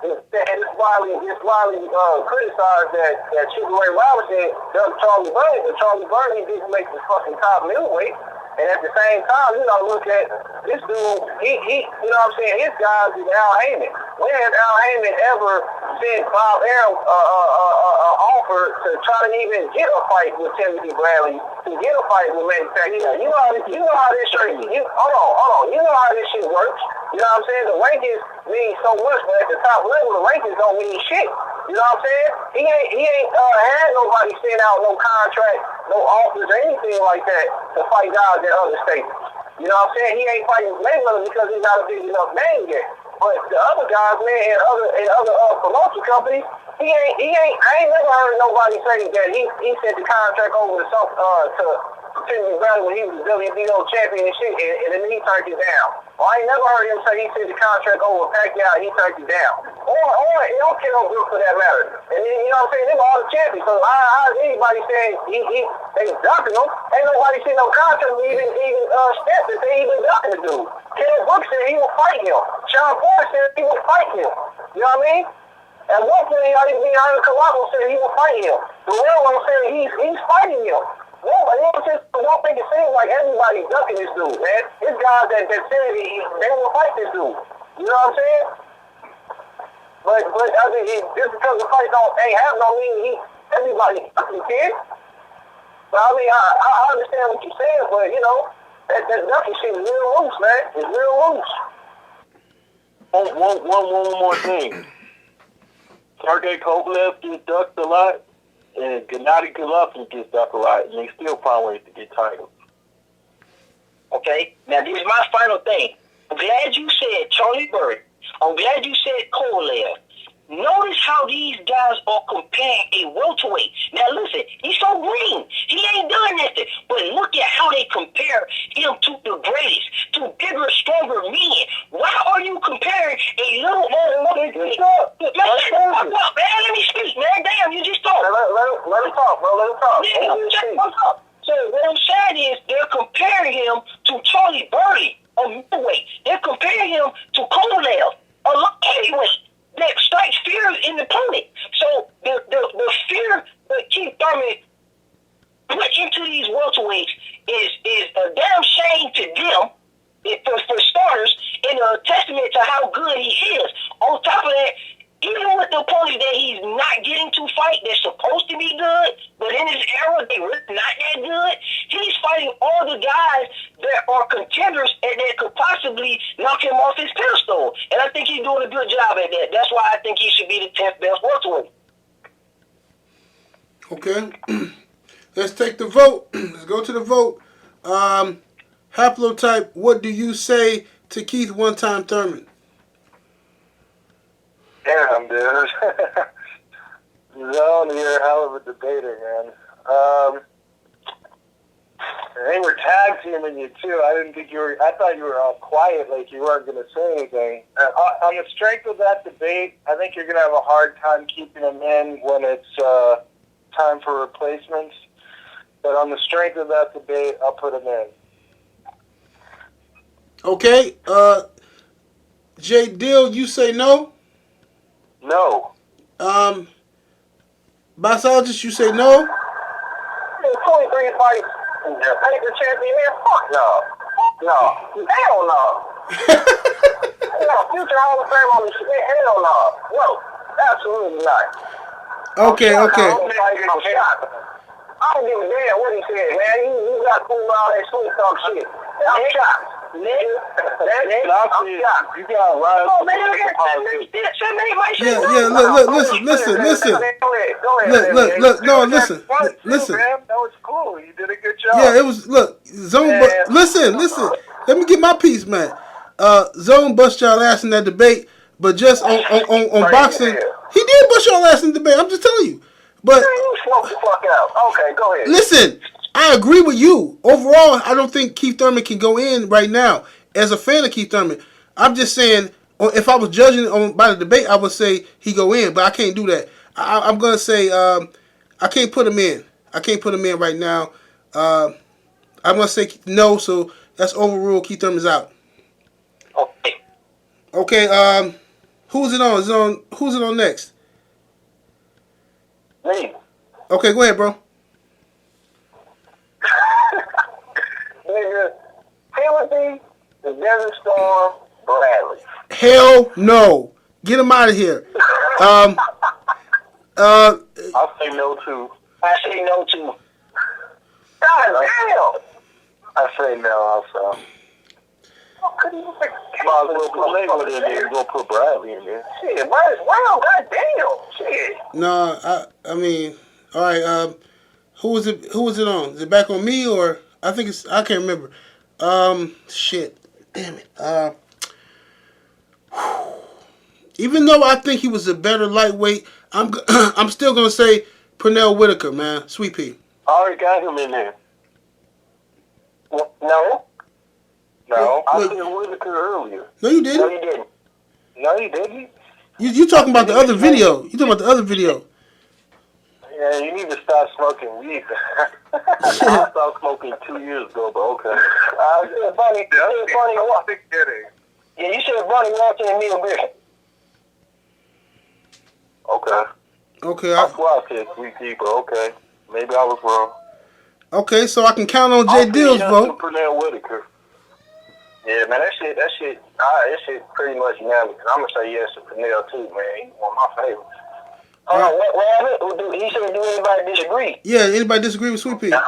it's widely criticized that Sugar Ray Robinson dunked Charlie Bernie, but Charlie Bernie didn't make the fucking top middleweight. And at the same time, you gotta look at this dude, he you know what I'm saying, his guys is Al Heyman. When has Al Heyman ever sent Bob Arum offer to try to even get a fight with Timothy Bradley, to get a fight with Manny Pacquiao? You know how this shit, hold on. You know how this shit works. You know what I'm saying? The rankings mean so much, but at the top level, the rankings don't mean shit. You know what I'm saying? He ain't had nobody send out no contract, no offers, or anything like that to fight guys in other states. You know what I'm saying? He ain't fighting Mayweather because he's not a big enough name yet. But the other guys, man, in other promotion companies, I ain't never heard nobody say that he sent the contract over to Timothy Brown when he was the WBO champion and shit, and then he turned it down. Or I ain't never heard him say he sent the contract over Pacquiao and he turned it down. Or it don't care no group for that matter. And then, you know what I'm saying, they were all the champions. So how is anybody saying they ducking him? Ain't nobody seen no contract even step that they even ducking the dude. Ken Brooks said he would fight him. Sean Ford said he would fight him. You know what I mean? At one point, I think Iron Colasso said he would fight him. The real one said he's fighting him. One thing it seems like everybody's ducking this dude, man. It's guys that said they will fight this dude. You know what I'm saying? But I mean, just because the fight ain't have no meaning, everybody ducking, kid. But I mean, I understand what you're saying, but you know, that ducking shit is real loose, man. It's real loose. One more thing. Sergey Kovalev gets ducked a lot, and Gennady Golovkin gets ducked a lot, and they still find ways to get titles. Okay, now this is my final thing. I'm glad you said Charlie Bird. I'm glad you said Kovalev. Notice how these guys are comparing a welterweight. Now listen, he's so green. He ain't done nothing. But look at how they compare him to the greatest, to bigger, stronger men. Why are you comparing a little man? Man, let me speak, man. Damn, you just talk. Let him talk, bro. Let him talk. Yeah, so what I'm saying is they're comparing him to Charlie Burley, a middleweight. They're comparing him to Kovalev, a heavyweight. That strikes fear in the opponent. So the fear that Keith Thurman put into these welterweights is a damn shame to them, for starters, and a testament to how good he is. On top of that, even with the opponents that he's not getting to fight, they're supposed to be good, but in his era, they're really not that good. He's fighting all the guys that are contenders and that could possibly knock him off his pedestal. And I think he's doing a good job at that. That's why I think he should be the 10th best welterweight. Okay. Let's take the vote. Let's go to the vote. Haplotype, what do you say to Keith One-Time Thurman? Damn, dude. Zone, you're a hell of a debater, man. They were tag teaming you, too. I thought you were all quiet, like you weren't going to say anything. On the strength of that debate, I think you're going to have a hard time keeping them in when it's time for replacements. But on the strength of that debate, I'll put them in. Okay. Jay Dill, you say no? No. Boxologist, you say no? 23 fights. Ain't the champion, man? Fuck no. No. Hell no. Future Hall of Fame on the shit. Hell no. No. Absolutely not. Okay. I don't give a damn what he said, man. You got to pull all that sweet talk shit. I'm shocked. You got right. Oh, man, listen. Listen. That was cool. You did a good job. Yeah, it was, listen. Let me get my piece, man. Zone bust y'all ass in that debate, but just on boxing, he did bust y'all ass in the debate. I'm just telling you. But you smoke the fuck out. Okay, go ahead. Listen, I agree with you. Overall, I don't think Keith Thurman can go in right now. As a fan of Keith Thurman, I'm just saying, if I was judging by the debate, I would say he go in, but I can't do that. I'm going to say I can't put him in. I can't put him in right now. I'm going to say no, so that's overruled. Keith Thurman's out. Okay, who's it on? Who's it on next? Me. Okay, go ahead, bro. Nigga, Timothy the Desert Storm Bradley. Hell no. Get him out of here. I'll say no, too. I say no, too. God damn. I say no also. Might as well put Mayweather in there. You're going to put Bradley in there. Shit, might as well. Goddamn. Shit. No, I mean, all right. Who was it? Who was it on? Is it back on me or I think it's? I can't remember. Shit. Damn it. Even though I think he was a better lightweight, I'm still gonna say Pernell Whitaker, man. Sweet Pea. I already got him in there. No. I said Whitaker earlier. No, you No, didn't. you didn't. No, you didn't. You talking about the other video? You talking about the other video? Yeah, you need to stop smoking weed. I stopped smoking 2 years ago, but okay. Bonnie, Kidding. yeah, you said Bonnie Walton and Neil Griffin. Okay. Okay. I swear I said 3T, but okay. Maybe I was wrong. Okay, so I can count on Jay Dill's vote. Pernell Whitaker. Yeah, man, that shit pretty much unanimous. I'm gonna say yes to Pernell too, man. He's one of my favorites. What happened? He said, do anybody disagree? Yeah. Anybody disagree with Sweet Pea? Yeah,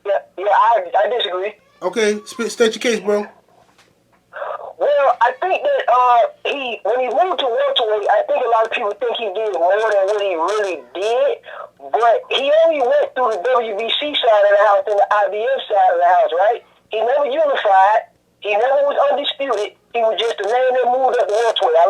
I disagree. Okay. State your case, bro. Well, I think that when he moved to welterweight, I think a lot of people think he did more than what he really did. But he only went through the WBC side of the house and the IBF side of the house, right? He never unified. He never was undisputed. He was just a name that moved up the welterweight. I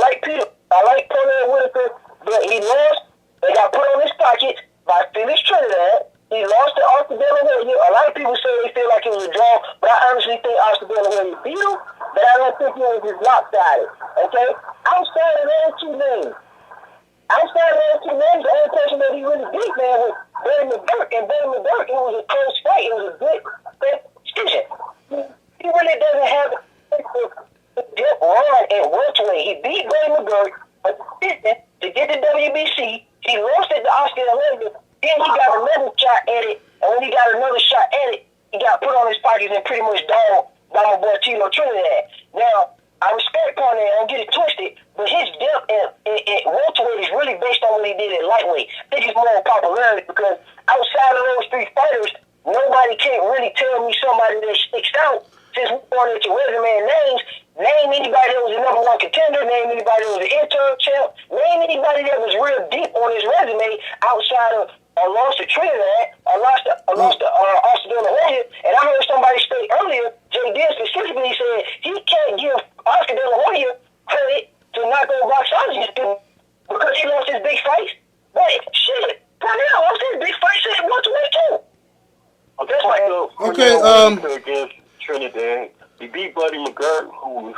like Pernell Whitaker, but he lost. They got put on his pocket by Felix Trinidad. He lost to Oscar De La Hoya. A lot of people say they feel like it was a draw, but I honestly think Oscar De La Hoya beat him, but I don't think it was just lopsided. Okay? Outside of those two names, the only person that he really beat, man, was Barry McGirt. And Barry McGirt, it was a close fight. It was a good decision. He really doesn't have a depth run at welterweight. He beat Barry McGirt to get the WBC. He lost it to Oscar De La Hoya. Then he got another shot at it, and when he got another shot at it, he got put on his pockets and pretty much dogged by my boy Tito Trinidad. Now, I respect Cornette, don't get it twisted, but his depth at welterweight is really based on what he did at lightweight. I think it's more popularity because outside of those three fighters, nobody can't really tell me somebody that sticks out. Since we're going at your resume and names, name anybody that was a number one contender, name anybody that was an interim champ, name anybody that was real deep on his resume outside of a loss to Trinidad, a loss to Oscar De La Hoya, and I heard somebody state earlier, Jay Dill specifically said he can't give Oscar De La Hoya credit to not go boxology because he lost his big fights. But shit, Pernell lost his big fights at welterweight too. Okay, against Trinidad. He beat Buddy McGirt, who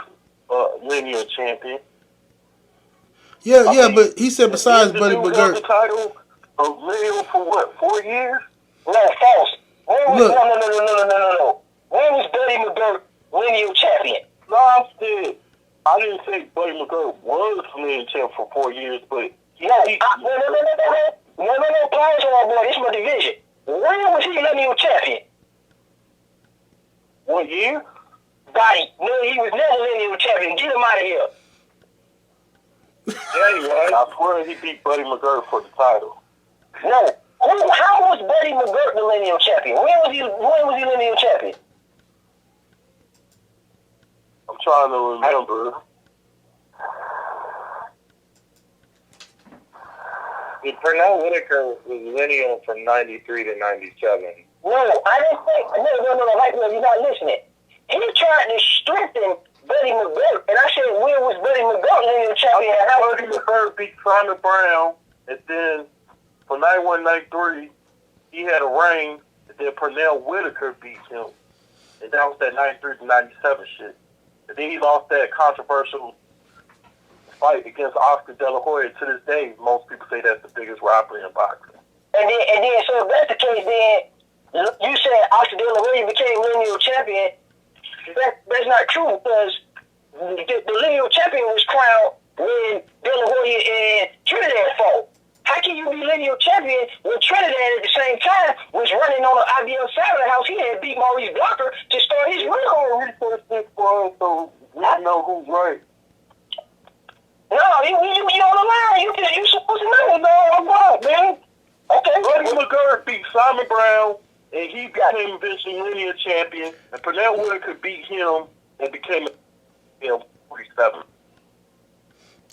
was linear champion. Yeah, but he said besides Buddy the McGirt. the title of linear for what, 4 years? No, false. Look. No. When was Buddy McGirt lineal champion? No, I didn't say Buddy McGirt was linear champ for 4 years, but No, pause on, boy. This is my division. When was he lineal champion? 1 year? Body. No, he was never lineal champion. Get him out of here. Yeah, he was. I swear he beat Buddy McGirt for the title. No. How was Buddy McGirt the lineal champion? When was he lineal champion? I'm trying to remember. Pernell Whitaker was lineal from 93 to 97. No, I didn't say. No, you're not listening. He tried to strengthen Buddy McGirt, and I said, when was Buddy McGirt lineal champion? Buddy McGirt beat Simon Brown, and then for 91-93, he had a reign, and then Pernell Whitaker beat him. And that was that 93 to 97 shit. And then he lost that controversial fight against Oscar De La Hoya. To this day, most people say that's the biggest robbery in boxing. And then, so if that's the case, then you said Oscar De La Hoya became lineal champion. That's not true because the lineal champion was crowned when De La Hoya and Trinidad fought. How can you be lineal champion when Trinidad at the same time was running on the IBL side of the house? He had beat Maurice Blocker to start his run. So we know who's right. No, you on the line. You supposed to know, man. I'm wrong, man. Okay. Buddy McGirt beat Simon Brown, and he became eventually linear champion. And Pernell Whitaker beat him it became 47.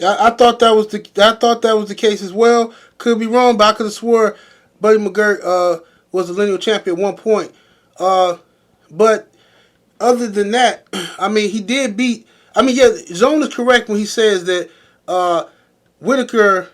I thought that was the case as well. Could be wrong, but I could have swore Buddy McGirt was the lineal champion at one point. But other than that, I mean, he did beat. I mean, yeah, Zone is correct when he says that Whitaker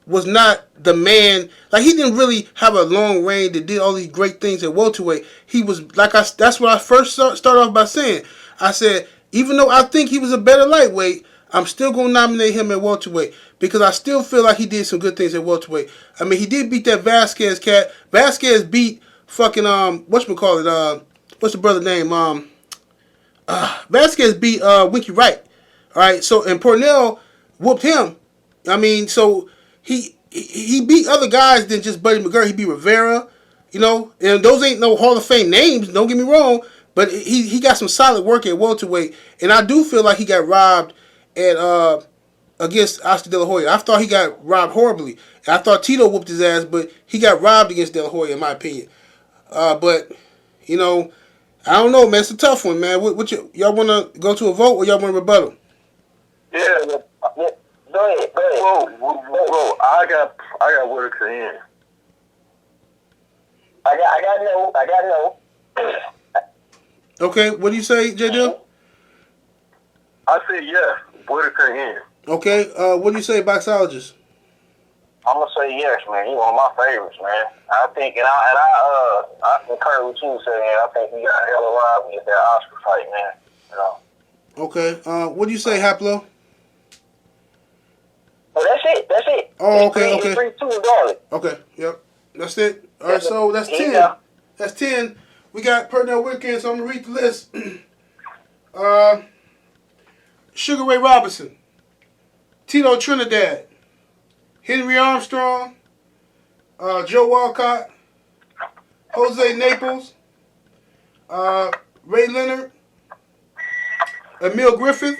was not the man. Like, he didn't really have a long reign that did all these great things at welterweight. He was that's what I first started off by saying. I said, even though I think he was a better lightweight, I'm still gonna nominate him at welterweight because I still feel like he did some good things at welterweight. I mean, he did beat that Vasquez cat. Vasquez beat fucking whatchamacallit, what's the brother name? Vasquez beat Winky Wright. All right, so and Pornell whooped him. I mean, so he beat other guys than just Buddy McGirt. He beat Rivera, and those ain't no Hall of Fame names. Don't get me wrong, but he got some solid work at welterweight, and I do feel like he got robbed at against Oscar De La Hoya. I thought he got robbed horribly. I thought Tito whooped his ass, but he got robbed against De La Hoya, in my opinion. But I don't know, man. It's a tough one, man. Y'all want to go to a vote or y'all want to rebuttal? Yeah. Go ahead. Whoa! I got Whitaker in. I got no. Okay, what do you say, J. Dill? I said yes, Whitaker in. Okay, what do you say, boxologist? I'm gonna say yes, man. He's one of my favorites, man. I think, and I concur with you saying. I think he got hella robbed with that Oscar fight, man. Okay, what do you say, Haplo? Well, that's it. Oh, okay. 3-2 darling. Okay, yep, that's it. All right, so that's 10. Yeah. That's 10. We got Pernell Whitaker, so I'm gonna read the list. Sugar Ray Robinson, Tito Trinidad, Henry Armstrong, Joe Walcott, Jose Naples, Ray Leonard, Emil Griffith,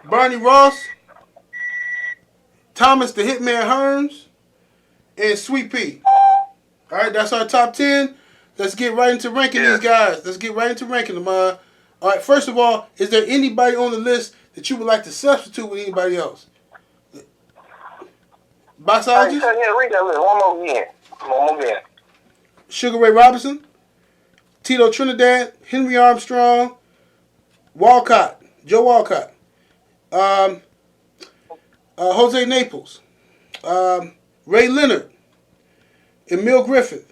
Barney Ross, Thomas the Hitman Hearns, and Sweet Pea. All right, that's our top 10. Let's get right into ranking these guys. Let's get right into ranking them. All right, first of all, is there anybody on the list that you would like to substitute with anybody else? Boxologist? Read that list one more again. Sugar Ray Robinson, Tito Trinidad, Henry Armstrong, Walcott, Joe Walcott, Jose Naples, Ray Leonard, Emil Griffith,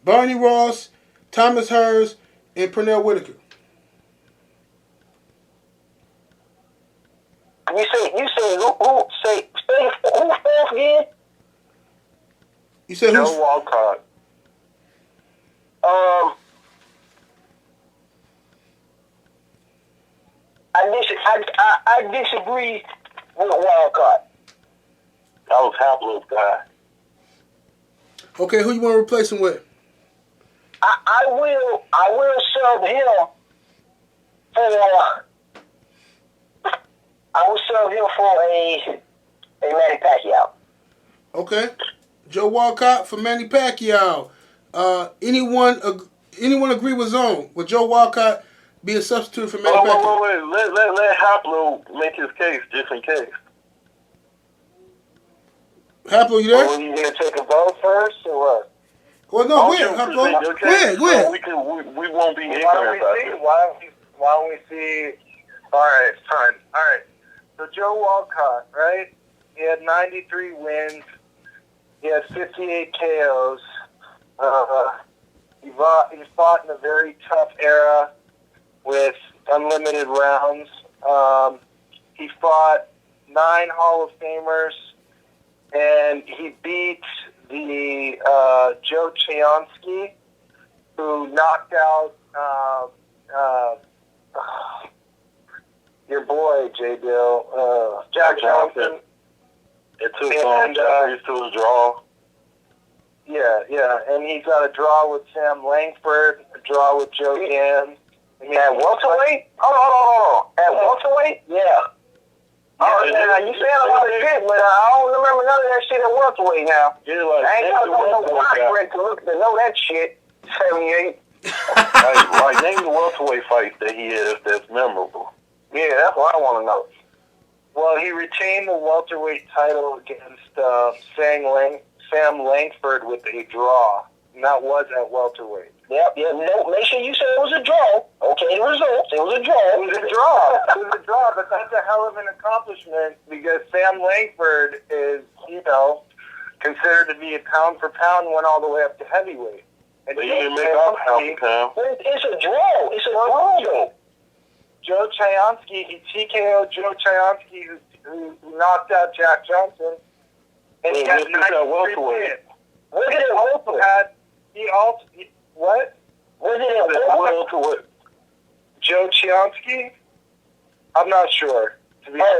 Barney Ross, Thomas Hearns, and Pernell Whitaker. You say who fourth again? You said Joe who's Walcott. I disagree with Walcott. That was Haplo's guy. Okay, who you want to replace him with? I will sub him for a Manny Pacquiao. Okay, Joe Walcott for Manny Pacquiao. Anyone agree with Zone? Would Joe Walcott be a substitute for Manny Pacquiao? Wait. Let Haplo make his case just in case. Haplo, you there? Are you gonna take a vote first or what? Well, no, go ahead, Haplo. Go ahead. We won't be ignorant about this. Why don't we see? All right, fine. All right. So Joe Walcott, right? He had 93 wins. He had 58 KOs. He fought in a very tough era with unlimited rounds. He fought 9 Hall of Famers, and he beat the Joe Chayonsky, who knocked out your boy, J. Bill, Jack Johnson. It took Jeffries to a draw. Yeah, and he's got a draw with Sam Langford, a draw with Joe Gans. At welterweight? Hold on. At welterweight? Yeah. Oh, now you saying a lot of shit, but I don't remember none of that shit at welterweight now. Yeah, like, I ain't got no box rank to know that shit. 78. like name the welterweight fight that he has that's memorable. Yeah, that's what I want to know. Well, he retained the welterweight title against Sam Langford with a draw, and that was at welterweight. Yep. No, make sure you say it was a draw. Okay, the results. It was a draw. It was a draw. It was a draw, but that's a hell of an accomplishment because Sam Langford is, considered to be a pound for pound, went all the way up to heavyweight. And But he didn't make out pound for pound. It's a draw. It's a draw, though. Joe Chayonsky, he TKO'd Joe Chayonsky, who knocked out Jack Johnson. And he had 93 wins. Was it at welterweight? What? Was it at Welterweight. Joe Chayonsky? I'm not sure. To be that's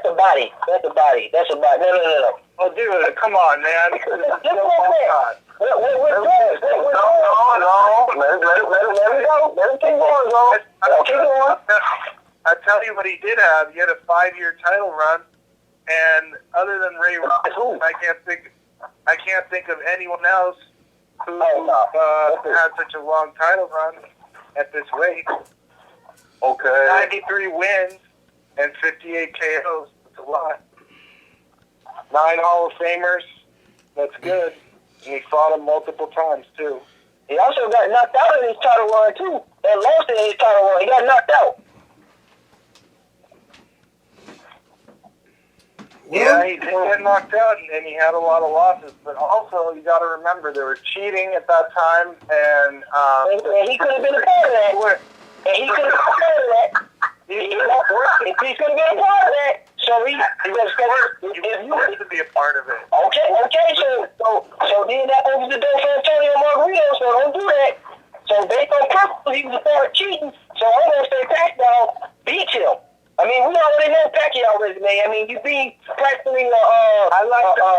a body. No. Oh, dude, come on, man. Let him go. Let him keep going, Keep going. I tell you what he did have. He had a 5-year title run, and other than Ray Robertson, I can't think of anyone else who had such a long title run at this weight. Okay. 93 wins and 58 KOs. That's a lot. 9 Hall of Famers. That's good. And he fought him multiple times, too. He also got knocked out in his title run, too. And lost in his title run. He got knocked out. Yeah, he did get knocked out, and he had a lot of losses. But also, you got to remember, there was cheating at that time, and he could have been a part of that. And he could have been a part of that. If he could have been a part of that, so he wanted to be a part of it. Okay, so then that opens the door for Antonio Margarito, so don't do that. So based on principle, he was a part of cheating, so I'm going to say Pacquiao beat him. I mean, we already know Pacquiao resume. I mean, you beat practically I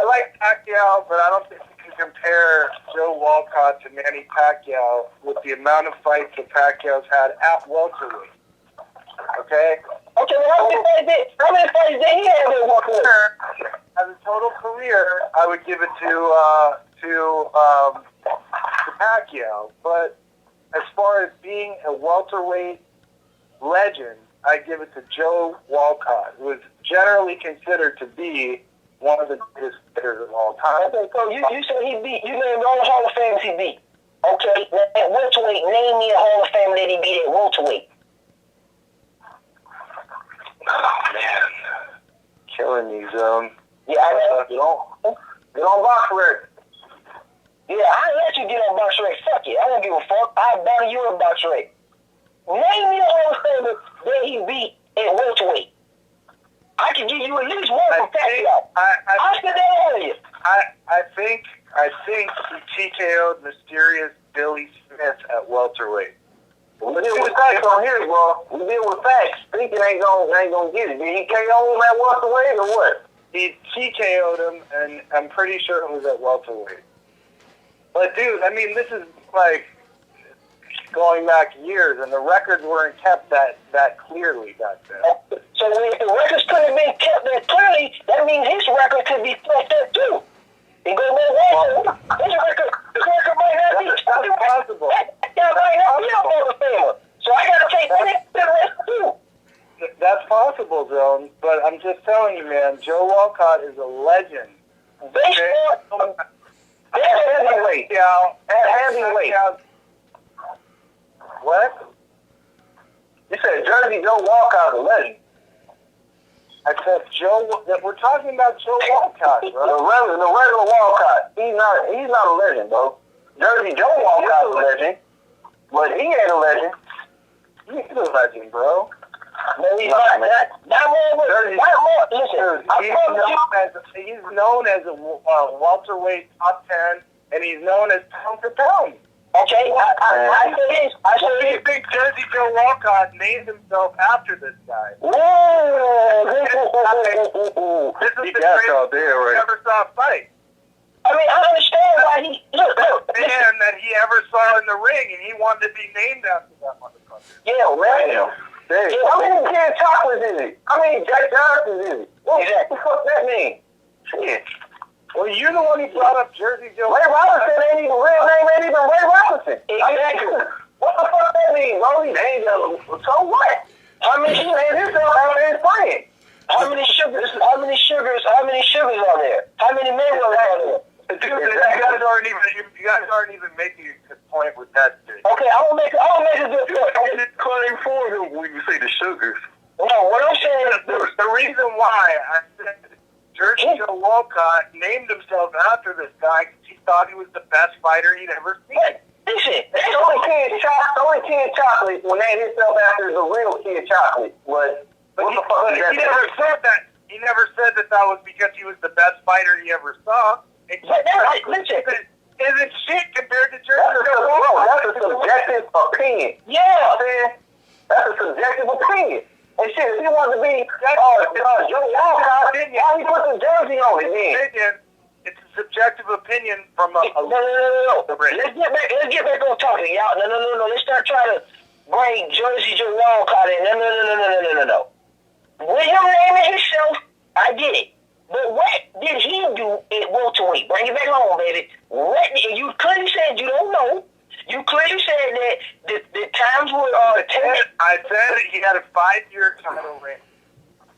like Pacquiao, but I don't think you can compare Joe Walcott to Manny Pacquiao with the amount of fights that Pacquiao's had at welterweight. Okay? Okay, well, how many fights did he have at welterweight? As a total career, I would give it to Pacquiao. But as far as being a welterweight legend, I give it to Joe Walcott, who is generally considered to be one of the greatest hitters of all time. Okay, so you said he beat, you named all the Hall of Famers he beat. Okay, at welterweight, name me a Hall of Famer that he beat at welterweight. Oh, man. Killing me, Zone. Yeah, I know. Get on box rec. Yeah, I let you get on box rec. Fuck it. I don't give a fuck. I'll battle you on box rec. Name me a Hall of Famer that he beat at welterweight. I can give you at least one from Pacquiao. I said that earlier. I think he TKO'd mysterious Billy Smith at welterweight. We deal with facts on here, bro. We deal with facts. Thinking ain't gonna get it. Did he KO him at welterweight or what? He TKO'd him, and I'm pretty sure it was at welterweight. But dude, I mean, this is like going back years, and the records weren't kept that clearly back then. So if the records could have been kept that clearly, that means his record could be fucked up too. It goes no way. His record might not be. That's impossible. That might not be a Hall of Famer. So I gotta take the rest too. That's possible, Zone. But I'm just telling you, man. Joe Walcott is a legend. Based on heavyweight. At heavyweight. What? You said Jersey Joe Walcott's a legend. I said we're talking about Joe Walcott, bro. The regular Walcott. He's not a legend, bro. Jersey Joe Walcott's a legend, but he ain't a legend. He's a legend, bro. No, he's not. Listen, he's known as a welterweight top 10, and he's known as pound for pound. Okay, I say this. Do you think Jersey Joe Walcott named himself after this guy? This is the greatest I ever saw a fight. I mean, I understand why he look. Man that he ever saw in the ring, and he wanted to be named after that motherfucker. Yeah, man. How many Ken Chocolates is it? How many Jack Johnsons is it? What the fuck that mean? Shit. Well, you're the one who brought up Jersey Joe. Ray Robinson ain't even real name, ain't even Ray Robinson. Exactly. What the fuck that mean, bro? He ain't so what? I mean, he made himself out of his friend. How many sugars are there? How many men are there? You guys aren't even making a good point with that shit. Okay, I will make a good point. You didn't claim for him when you say the sugars. No, what I'm saying is The reason why I said Jersey Joe Walcott named himself after this guy because he thought he was the best fighter he'd ever seen. listen, The only Kid Chocolate will name himself after the real Kid Chocolate. But what the fuck is that? He never said that. He never said that was because he was the best fighter he ever saw. listen. Isn't shit compared to Jersey Joe Walcott. That's a subjective opinion. Yeah. That's a subjective opinion. And shit, if he wants to be Joe Walcott, why he put the jersey on it then? It's a subjective opinion from a... No. Let's get back on talking, y'all. No. Let's not try to bring Jersey Joe Walcott in. No. William naming himself, I get it. But what did he do at welterweight? Bring it back home, baby. You clearly said you don't know. You clearly said that the times were I said he had a 5-year title reign.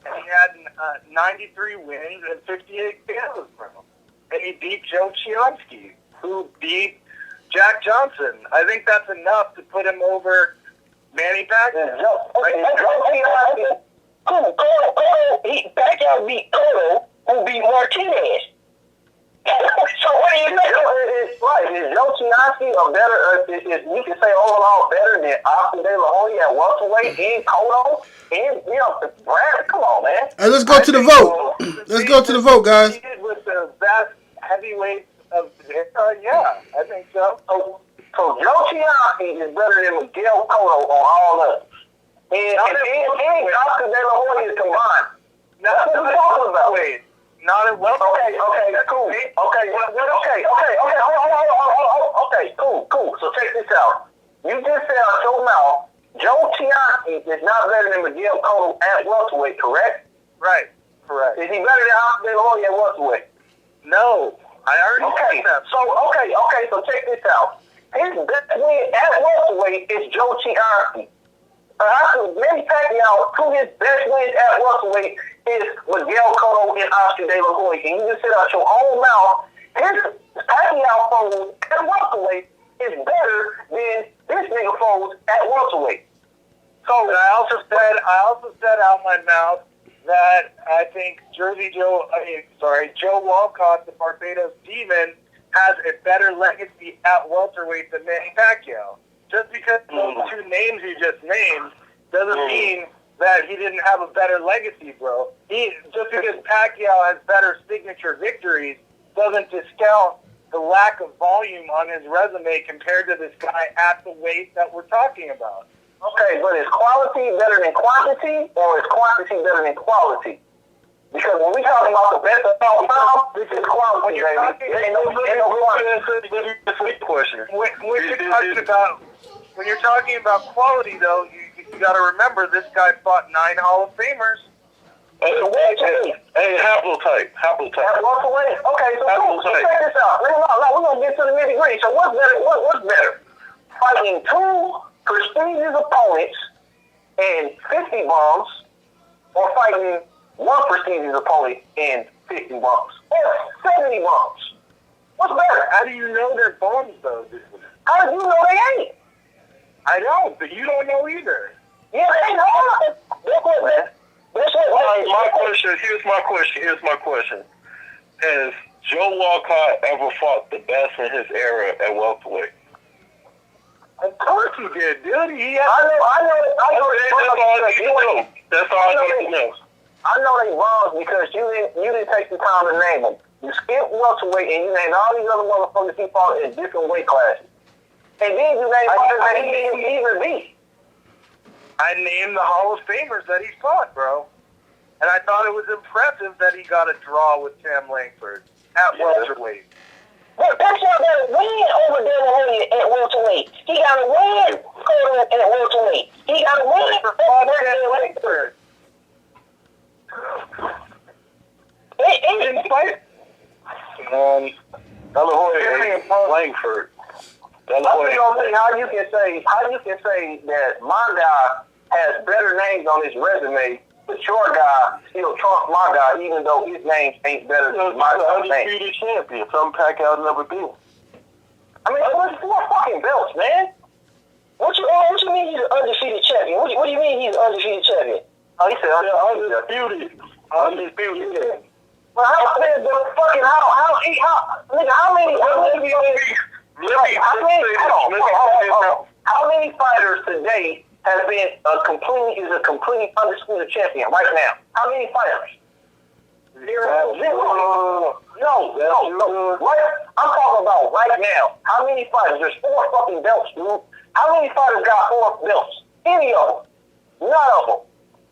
And he had 93 wins and 58 fails from him. And he beat Joe Chionsky, who beat Jack Johnson. I think that's enough to put him over Manny Pacquiao. Pacquiao beat Cotto, who beat Martinez. So what do you think? It's right. Is Joe Chionsky a better, you can say overall better than Oscar De La Hoya at welterweight and Cotto? And, Brad, come on, man. Hey, let's go to the vote. Let's go to the vote, guys. With the best heavyweights of the era, yeah, I think so. So Joe Chionsky is better than Miguel Cotto on all of us. And Oscar De La Hoya combined. That's what we're talking about. Wait, not at welterweight. Okay, cool. Okay, cool. So check this out. You just said out your mouth, Joe Chionsky is not better than Miguel Cotto at welterweight, correct? Right, correct. Is he better than Oscar De La Hoya at welterweight? No, I already said that. So check this out. His best win at welterweight is Joe Chionsky. Manny Pacquiao, to his best wins at welterweight is Miguel Cotto and Oscar De La Hoya. And you just said out your own mouth, his Pacquiao foes at welterweight is better than this nigga foes at welterweight. So I also said out my mouth that I think Joe Walcott, the Barbados Demon, has a better legacy at welterweight than Manny Pacquiao. Just because those two names you just named doesn't mean that he didn't have a better legacy, bro. Just because Pacquiao has better signature victories doesn't discount the lack of volume on his resume compared to this guy at the weight that we're talking about. Okay, but is quality better than quantity, or is quantity better than quality? Because when we talking about the best of all time, this is quality, baby. Ain't no question. When you're talking about quality, though, you got to remember this guy fought 9 Hall of Famers. Hey, haplotype. That's welterweight. Okay, so check this out. We're gonna get to the nitty gritty. So what's better? What's better? Fighting 2 prestigious opponents and 50 bumps, or fighting 1 prestigious opponent and 50 bumps, or 70 bumps? What's better? How do you know they're bums, though? How do you know they ain't? I don't, but you don't know either. Yeah, they know. Here's my question. Has Joe Walcott ever fought the best in his era at welterweight? Of course he did, dude. I know. That's all I need to know. I know they wrong because you didn't take the time to name them. You skipped welterweight and you named all these other motherfuckers he fought in different weight classes. And then you named fighters that he didn't even beat. I named the Hall of Famers that he fought, bro. And I thought it was impressive that he got a draw with Sam Langford at welterweight. But Pacquiao got a win over De La Hoya at welterweight. He got a win at welterweight. He got a win over Sam Langford. He didn't fight. De La Hoya, Langford. De La Hoya. How you can say that my guy has better names on his resume, but your guy still trumps my guy, even though his name ain't better than my guy's name. Undisputed champion. Some Pacquiao never been. I mean, what's 4 fucking belts, man? What you mean he's an undefeated champion? What do you mean he's an undefeated champion? Oh, he said undefeated. Undisputed. Well, how many fighters today has been a completely undisputed champion right now? How many fighters? Zero. No. Right? I'm talking about right now. How many fighters? There's 4 fucking belts, dude. How many fighters got 4 belts? Any of them? None of them.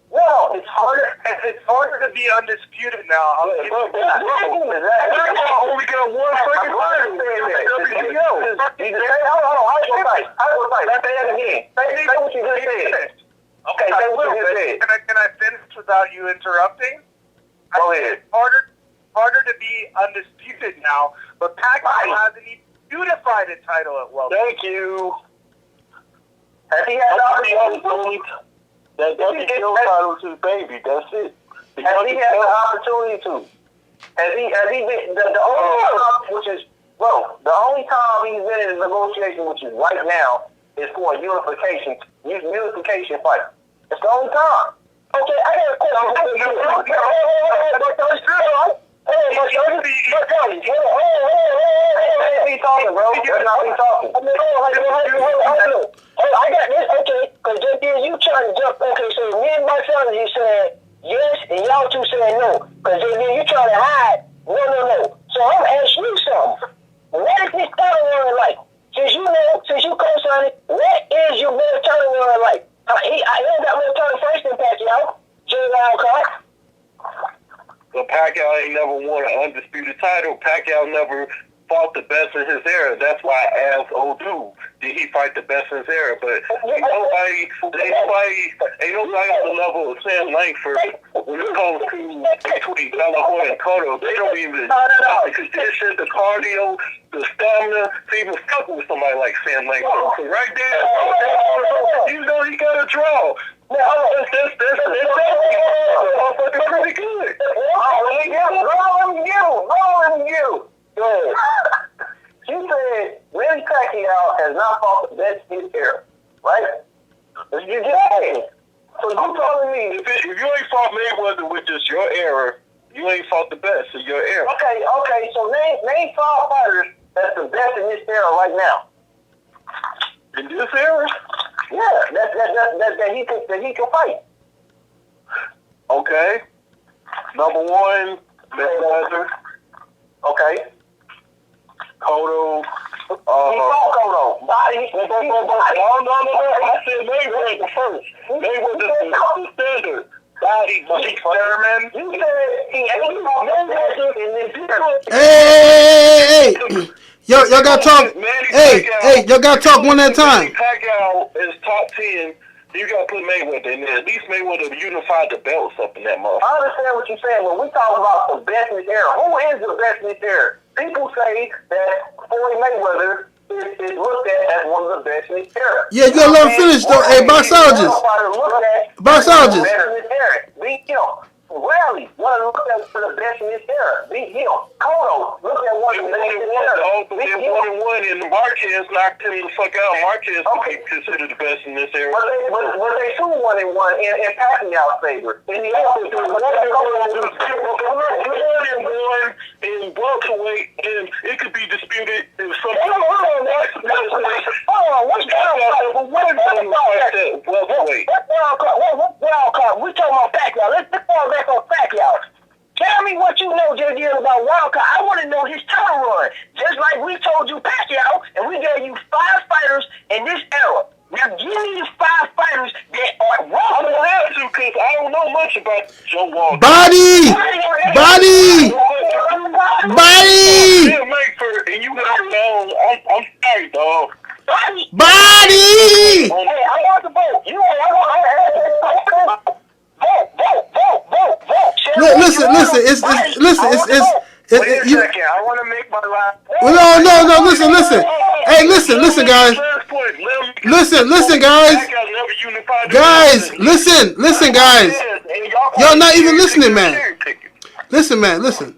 Well, it's harder to be undisputed now. Only got one fucking fighter. Hold on. Let's say that again. Say what you just said. Okay, say what you just said. Can I finish without you interrupting? Go ahead. It's harder to be undisputed now, but Pacquiao hasn't even unified a title at welterweight. Thank you. Has he had the opportunity? That's the title to the baby. That's it. Has he had the opportunity to? Has he been the only time, which is the only time he's been in a negotiation, which is right now, is for a unification fight. It's the only time. Okay, I got a question. He's talking, bro. That's not what he's talking. I got this, okay, because JP, you trying to jump, okay, so me and my son, you said yes, and y'all two saying no, because JP, you trying to hide, no. So I'm asking you something. What is this title run like? Since you co-signed it, what is your better title run like? I ain't got more title first than Pacquiao. But Pacquiao ain't never won an undisputed title. Pacquiao never fought the best in his era. That's why I asked old dude, did he fight the best in his era? But ain't nobody on the level of Sam Langford when it comes to between De La Hoya and Cotto. They don't even because this shit, the cardio, the stamina, to even fuck with somebody like Sam Langford. So right there, you know he got a draw. That's pretty good. Good. You said Manny Pacquiao has not fought the best in his era, right? You just said. So you telling me if you ain't fought Mayweather with just your era, you ain't fought the best in your era. Okay. So name 5 fighters that's the best in this era right now. In this era? Yeah, that he can fight. Okay. Number 1, Mayweather. Okay. Cotto. He fought Cotto. Body. No. I said Mayweather first. Mayweather the standard. Body. Thurman. You said he fought Mayweather in this era. Hey. Y'all gotta talk. Hey, y'all gotta talk one at a time. Pacquiao is top 10. You gotta put Mayweather in there. At least Mayweather unified the belts up in that motherfucker. I understand what you're saying. When we talk about the best in this era, who is the best in this era? People say that Floyd Mayweather is looked at as one of the best in this era. Yeah, you gotta let him finish though. Hey, boxologist. Boxologist. Beat him. Rally, one of the best in this era. Beat him. Cotto, look at one of the best in this era. They won and Marquez knocked him the fuck out. Marquez could be considered the best in this era. Was they 2-1 in Pacquiao's favor? In the other two, in welterweight, and it could be disputed if something. We talking about Pacquiao. Let's fall back on Pacquiao. Tell me what you know, JD, about Wildcard. I want to know his title run. Just like we told you Pacquiao, and we gave you 5 fighters in this era. Now give me the 5 fighters that are wrong. I don't have to because I don't know much about Joe Walker. Body. And you know, I'm sorry, dog. Body. Hey, I want the vote. Vote. Listen. Wait a second. I want to make my last point. No. Listen. Hey, listen, guys. Listen, guys. Listen, guys. Y'all not even listening, man. Listen.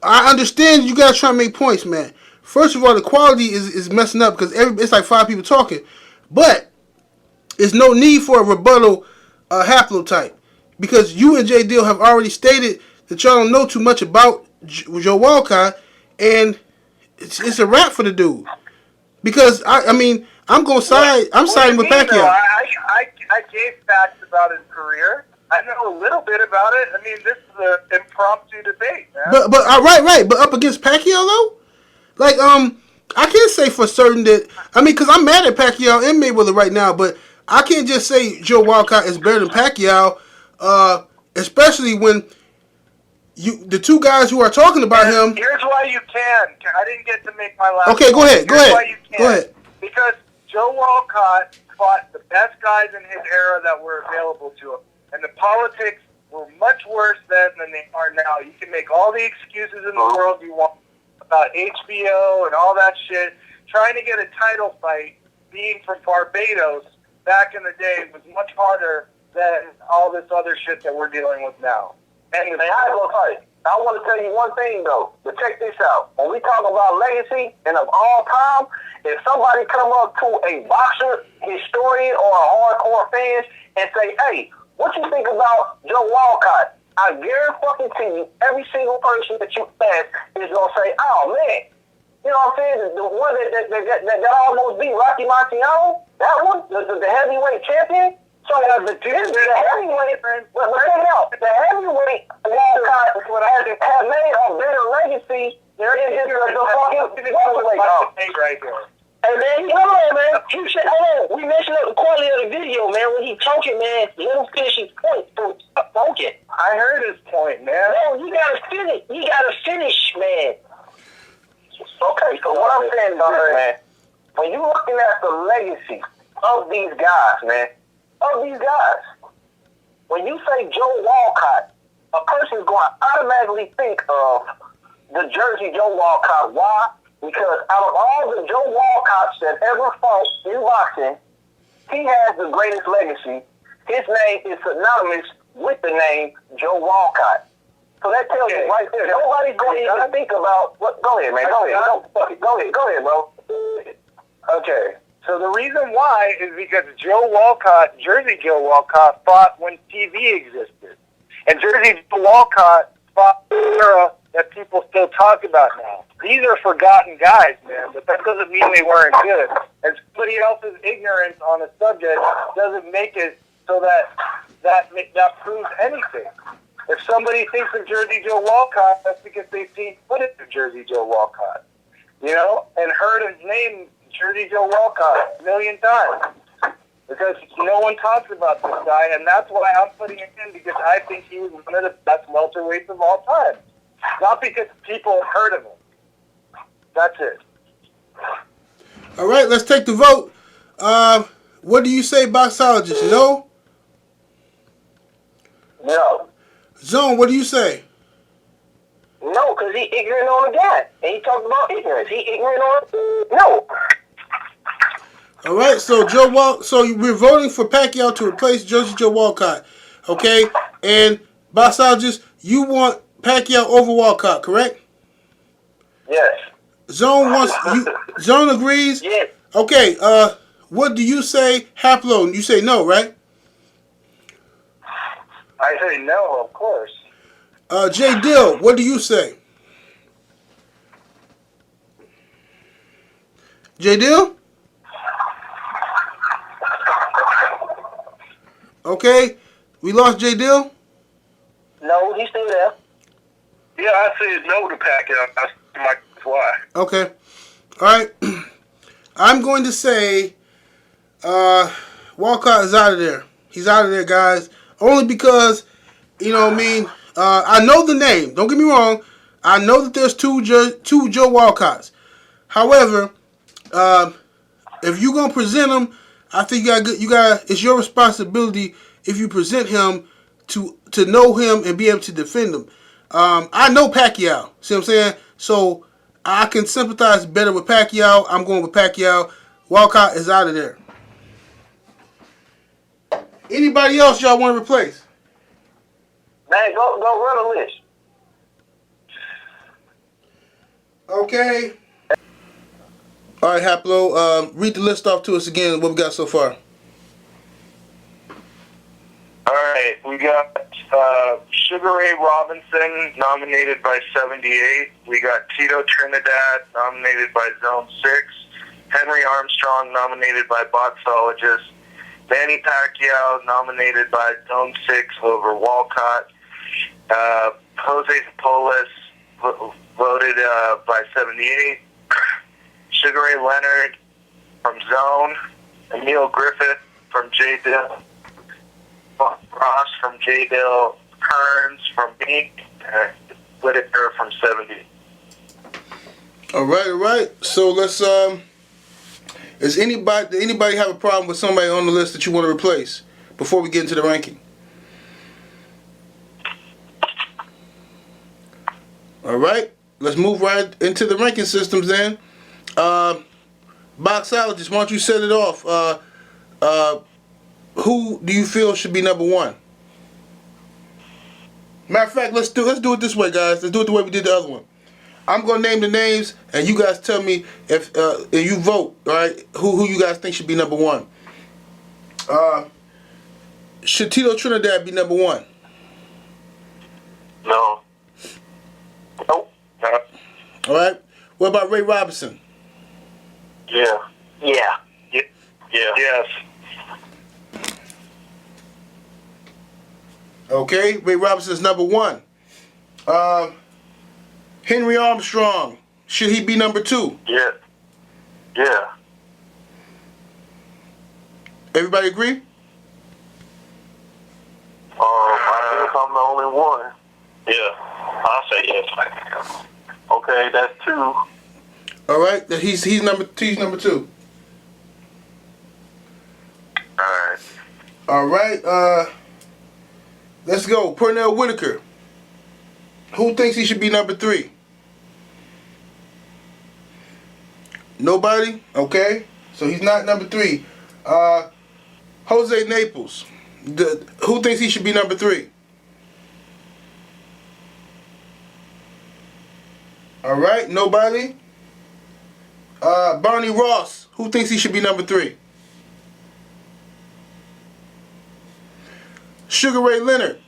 I understand you guys trying to make points, man. First of all, the quality is messing up because it's like 5 people talking. But there's no need for a rebuttal haplotype because you and J. Dill have already stated that y'all don't know too much about Joe Walcott, and it's a wrap for the dude. Because I'm going side. I'm siding with Pacquiao. I gave facts about his career. I know a little bit about it. I mean, this is an impromptu debate, man. But right. But up against Pacquiao though, like I can't say for certain that because I'm mad at Pacquiao and Mayweather right now, but I can't just say Joe Walcott is better than Pacquiao, especially when the two guys who are talking about him. Here's why you can. I didn't get to make my last. Okay, go ahead. Why you can. Go ahead. Because Joe Walcott fought the best guys in his era that were available to him. And the politics were much worse then than they are now. You can make all the excuses in the world you want about HBO and all that shit. Trying to get a title fight, being from Barbados back in the day, was much harder than all this other shit that we're dealing with now. Anyway, I want to tell you one thing, though. But check this out. When we talk about legacy and of all time, if somebody come up to a boxer, historian, or a hardcore fan and say, hey, what you think about Joe Walcott? I guarantee you, every single person that you ask is going to say, oh, man. You know what I'm saying? The one that almost beat Rocky Marciano, that one, the heavyweight champion. So the heavyweight, but check out, the heavyweight Walcott has made a better legacy than the fucking welterweight right here. Hey man, hold on, man. We mentioned the quality of the video, man. When he talking, man, let him finish his point. Stop talking. I heard his point, man. No, you gotta finish. You gotta finish, man. Okay, so what I'm saying is this, man. When you looking at the legacy of these guys, man, when you say Joe Walcott, a person's going to automatically think of the Jersey Joe Walcott. Why? Because out of all the Joe Walcotts that ever fought in boxing, he has the greatest legacy. His name is synonymous with the name Joe Walcott. So that tells you right there. Nobody's going to even think about what. Go ahead, man. Go ahead, bro. Okay. So the reason why is because Joe Walcott, Jersey Joe Walcott, fought when TV existed. And Jersey Joe Walcott fought the era that people still talk about now. These are forgotten guys, man, but that doesn't mean they weren't good. And somebody else's ignorance on a subject doesn't make it so that proves anything. If somebody thinks of Jersey Joe Walcott, that's because they've seen footage of Jersey Joe Walcott, and heard his name, Jersey Joe Walcott, a million times. Because no one talks about this guy, and that's why I'm putting him in, because I think he was one of the best welterweights of all time. Not because people heard of him. That's it. All right, let's take the vote. What do you say, boxologist? No? No. Zone, what do you say? No, because he ignorant on the guy. And he talked about ignorance. He ignorant on... No. All right, so so we're voting for Pacquiao to replace Jersey Joe Walcott, okay? And boxologist, you want Pacquiao over Walcott, correct? Yes. Zone agrees? Yes. Okay, what do you say, Haplo? You say no, right? I say no, of course. J. Dill, what do you say? J. Dill? Okay, we lost J. Dill? No, he's still there. Yeah, I said no to Pacquiao. That's why. Okay. All right. I'm going to say Walcott is out of there. He's out of there, guys. Only because, you know what I mean, I know the name. Don't get me wrong. I know that there's two Joe Walcotts. However, if you're gonna present him, I think you got. It's your responsibility if you present him to know him and be able to defend him. I know Pacquiao. See what I'm saying? So I can sympathize better with Pacquiao. I'm going with Pacquiao. Walcott is out of there. Anybody else y'all want to replace? Man, go run a list. Okay. All right, Haplo. Read the list off to us again. What we got so far? All right, we got Sugar Ray Robinson nominated by 78. We got Tito Trinidad nominated by Zone 6. Henry Armstrong nominated by Boxologist. Manny Pacquiao nominated by Zone 6 over Walcott. Jose Polis voted by 78. Sugar Ray Leonard from Zone. Emil Griffith from J. Dill. Ross from J. Dill. Kearns from me. Whitaker from 70. All right. So let's does anybody have a problem with somebody on the list that you want to replace before we get into the ranking? All right. Let's move right into the ranking systems then. Boxologist, why don't you set it off? Who do you feel should be number one? Matter of fact, let's do it this way, guys. Let's do it the way we did the other one. I'm gonna name the names, and you guys tell me if you vote. All right, who you guys think should be number one? Should Tito Trinidad be number one? No. Nope. No. All right. What about Ray Robinson? Yeah. Yeah. Yeah. Yes. Okay, Ray Robinson's number one. Henry Armstrong, should he be number two? Yeah. Yeah. Everybody agree? I guess I'm the only one. Yeah. I'll say yes. Okay, that's two. All right, he's number two. All right. Let's go. Pernell Whitaker. Who thinks he should be number three? Nobody? Okay. So he's not number three. Jose Naples. Who thinks he should be number three? All right. Nobody? Barney Ross. Who thinks he should be number three? Sugar Ray Leonard.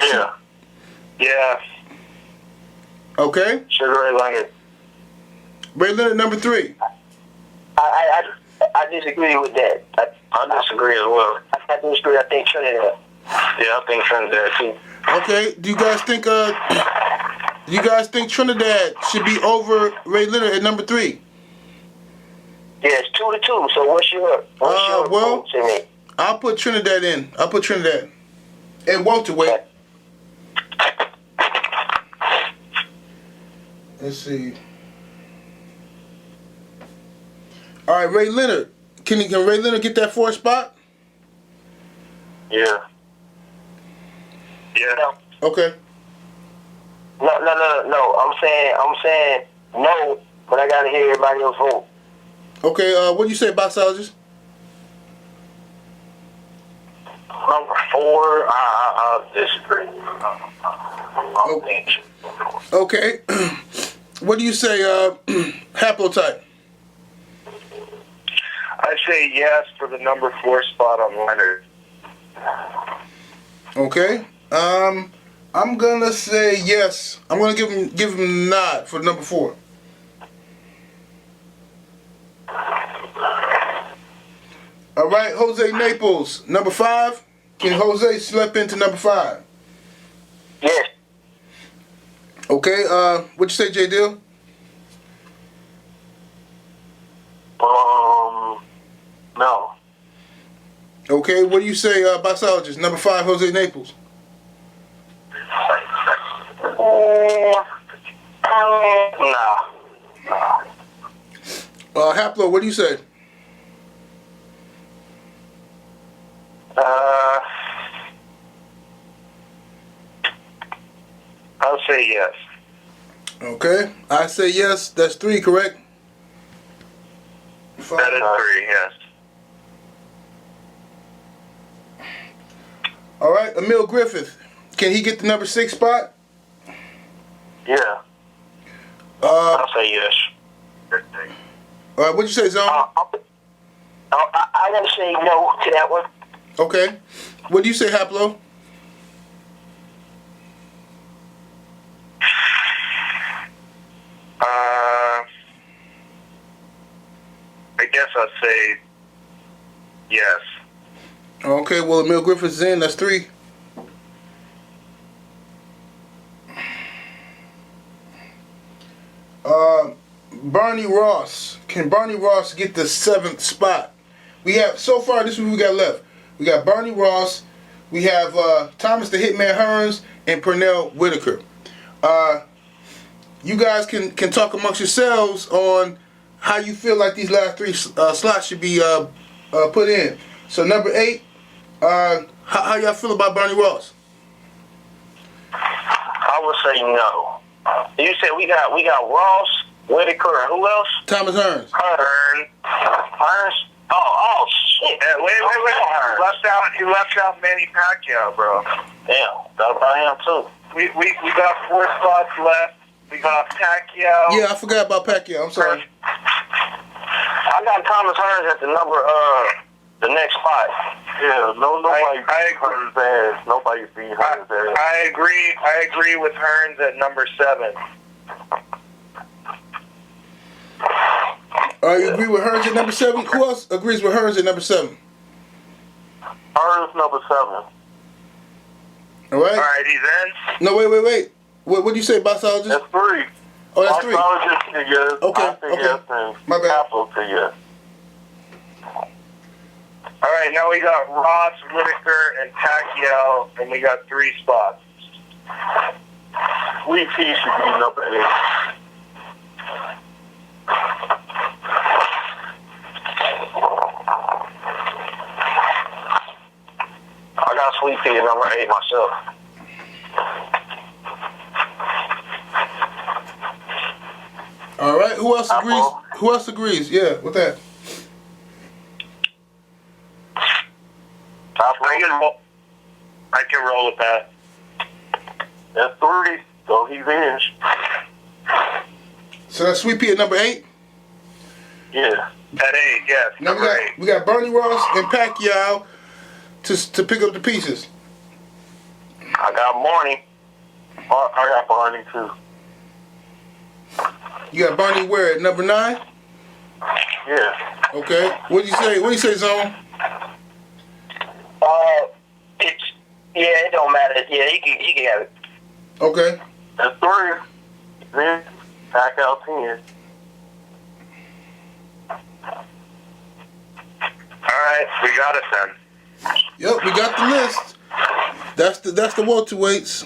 Yeah. Yeah. Okay. Sugar Ray Leonard. Ray Leonard number three. I disagree with that. I disagree as well. I disagree. I think Trinidad. Yeah, I think Trinidad too. Okay. Do you guys think Trinidad should be over Ray Leonard at number three? Yeah, it's 2-2. So what's your well, vote to me? I'll put Trinidad in. I'll put Trinidad. And welterweight. Let's see. All right, Ray Leonard. Can Ray Leonard get that fourth spot? Yeah. Yeah. No. Okay. No. I'm saying no, but I gotta hear everybody else vote. Okay. What do you say, boxologist? Number 4, I'll disagree. Okay. What do you say, haplotype? I say yes for the number 4 spot on Leonard. Okay. I'm gonna say yes. I'm gonna give him a nod for number 4. All right, Jose Naples, number 5. Can Jose slip into number 5? Yes. Okay. What you say, J. Dill? No. Okay. What do you say, boxologist? Number 5, Jose Naples. No. Haplo, what do you say? say yes. Okay. I say yes. That's 3, correct? That is 3, yes. All right. Emil Griffith. Can he get the number 6 spot? Yeah. I'll say yes. All right. What'd you say, Zone? I gotta say no to that one. Okay. What do you say, Haplo? I guess I'd say yes. Okay. Well, Emil Griffith's in. That's 3. Barney Ross. Can Barney Ross get the 7th spot? We have, so far, this is what we got left. We got Barney Ross. We have Thomas the Hitman Hearns and Pernell Whitaker. You guys can talk amongst yourselves on how you feel like these last 3 slots should be put in. So number 8, how y'all feel about Barney Ross? I would say no. You said we got Ross, Whitaker, and who else? Thomas Hearns. Hearns. Oh shit. Wait. You left out Manny Pacquiao, bro. Damn, thought about him too. We got 4 spots left. We got Pacquiao. Yeah, I forgot about Pacquiao. I'm sorry. I got Thomas Hearns at the number the next spot. Yeah, nobody I beat Hearns' ass. Nobody beat Hearns' ass. I agree with Hearns at number 7. You agree with Hearns at number 7? Who else agrees with Hearns at number 7? Hearns number 7. All right. All right, he's in. No, wait. What do you say, Boxologist? That's 3. Oh, that's 3. Boxologist said yes. Okay, I said yes, and My bad. Apple said yes. All right, now we got Ross, Whitaker, and Pacquiao, and we got 3 spots. Sweet Pea should be number 8. I got Sweet Pea at number 8 myself. All right. Who else agrees? Apple. Who else agrees? Yeah, with that. I can roll with that. That's 3. So he's in. So that's Sweet Pea at number 8. Yeah. At 8, yes. Now Number 8. we got Barney Ross and Pacquiao to pick up the pieces. I got Marnie. I got Barney too. You got Barney where at number 9? Yeah. Okay. What do you say? What do you say, Zone? It don't matter. Yeah, he can have it. Okay. That's 3. Then back out 10. All right, we got it then. Yep, we got the list. That's the welterweights.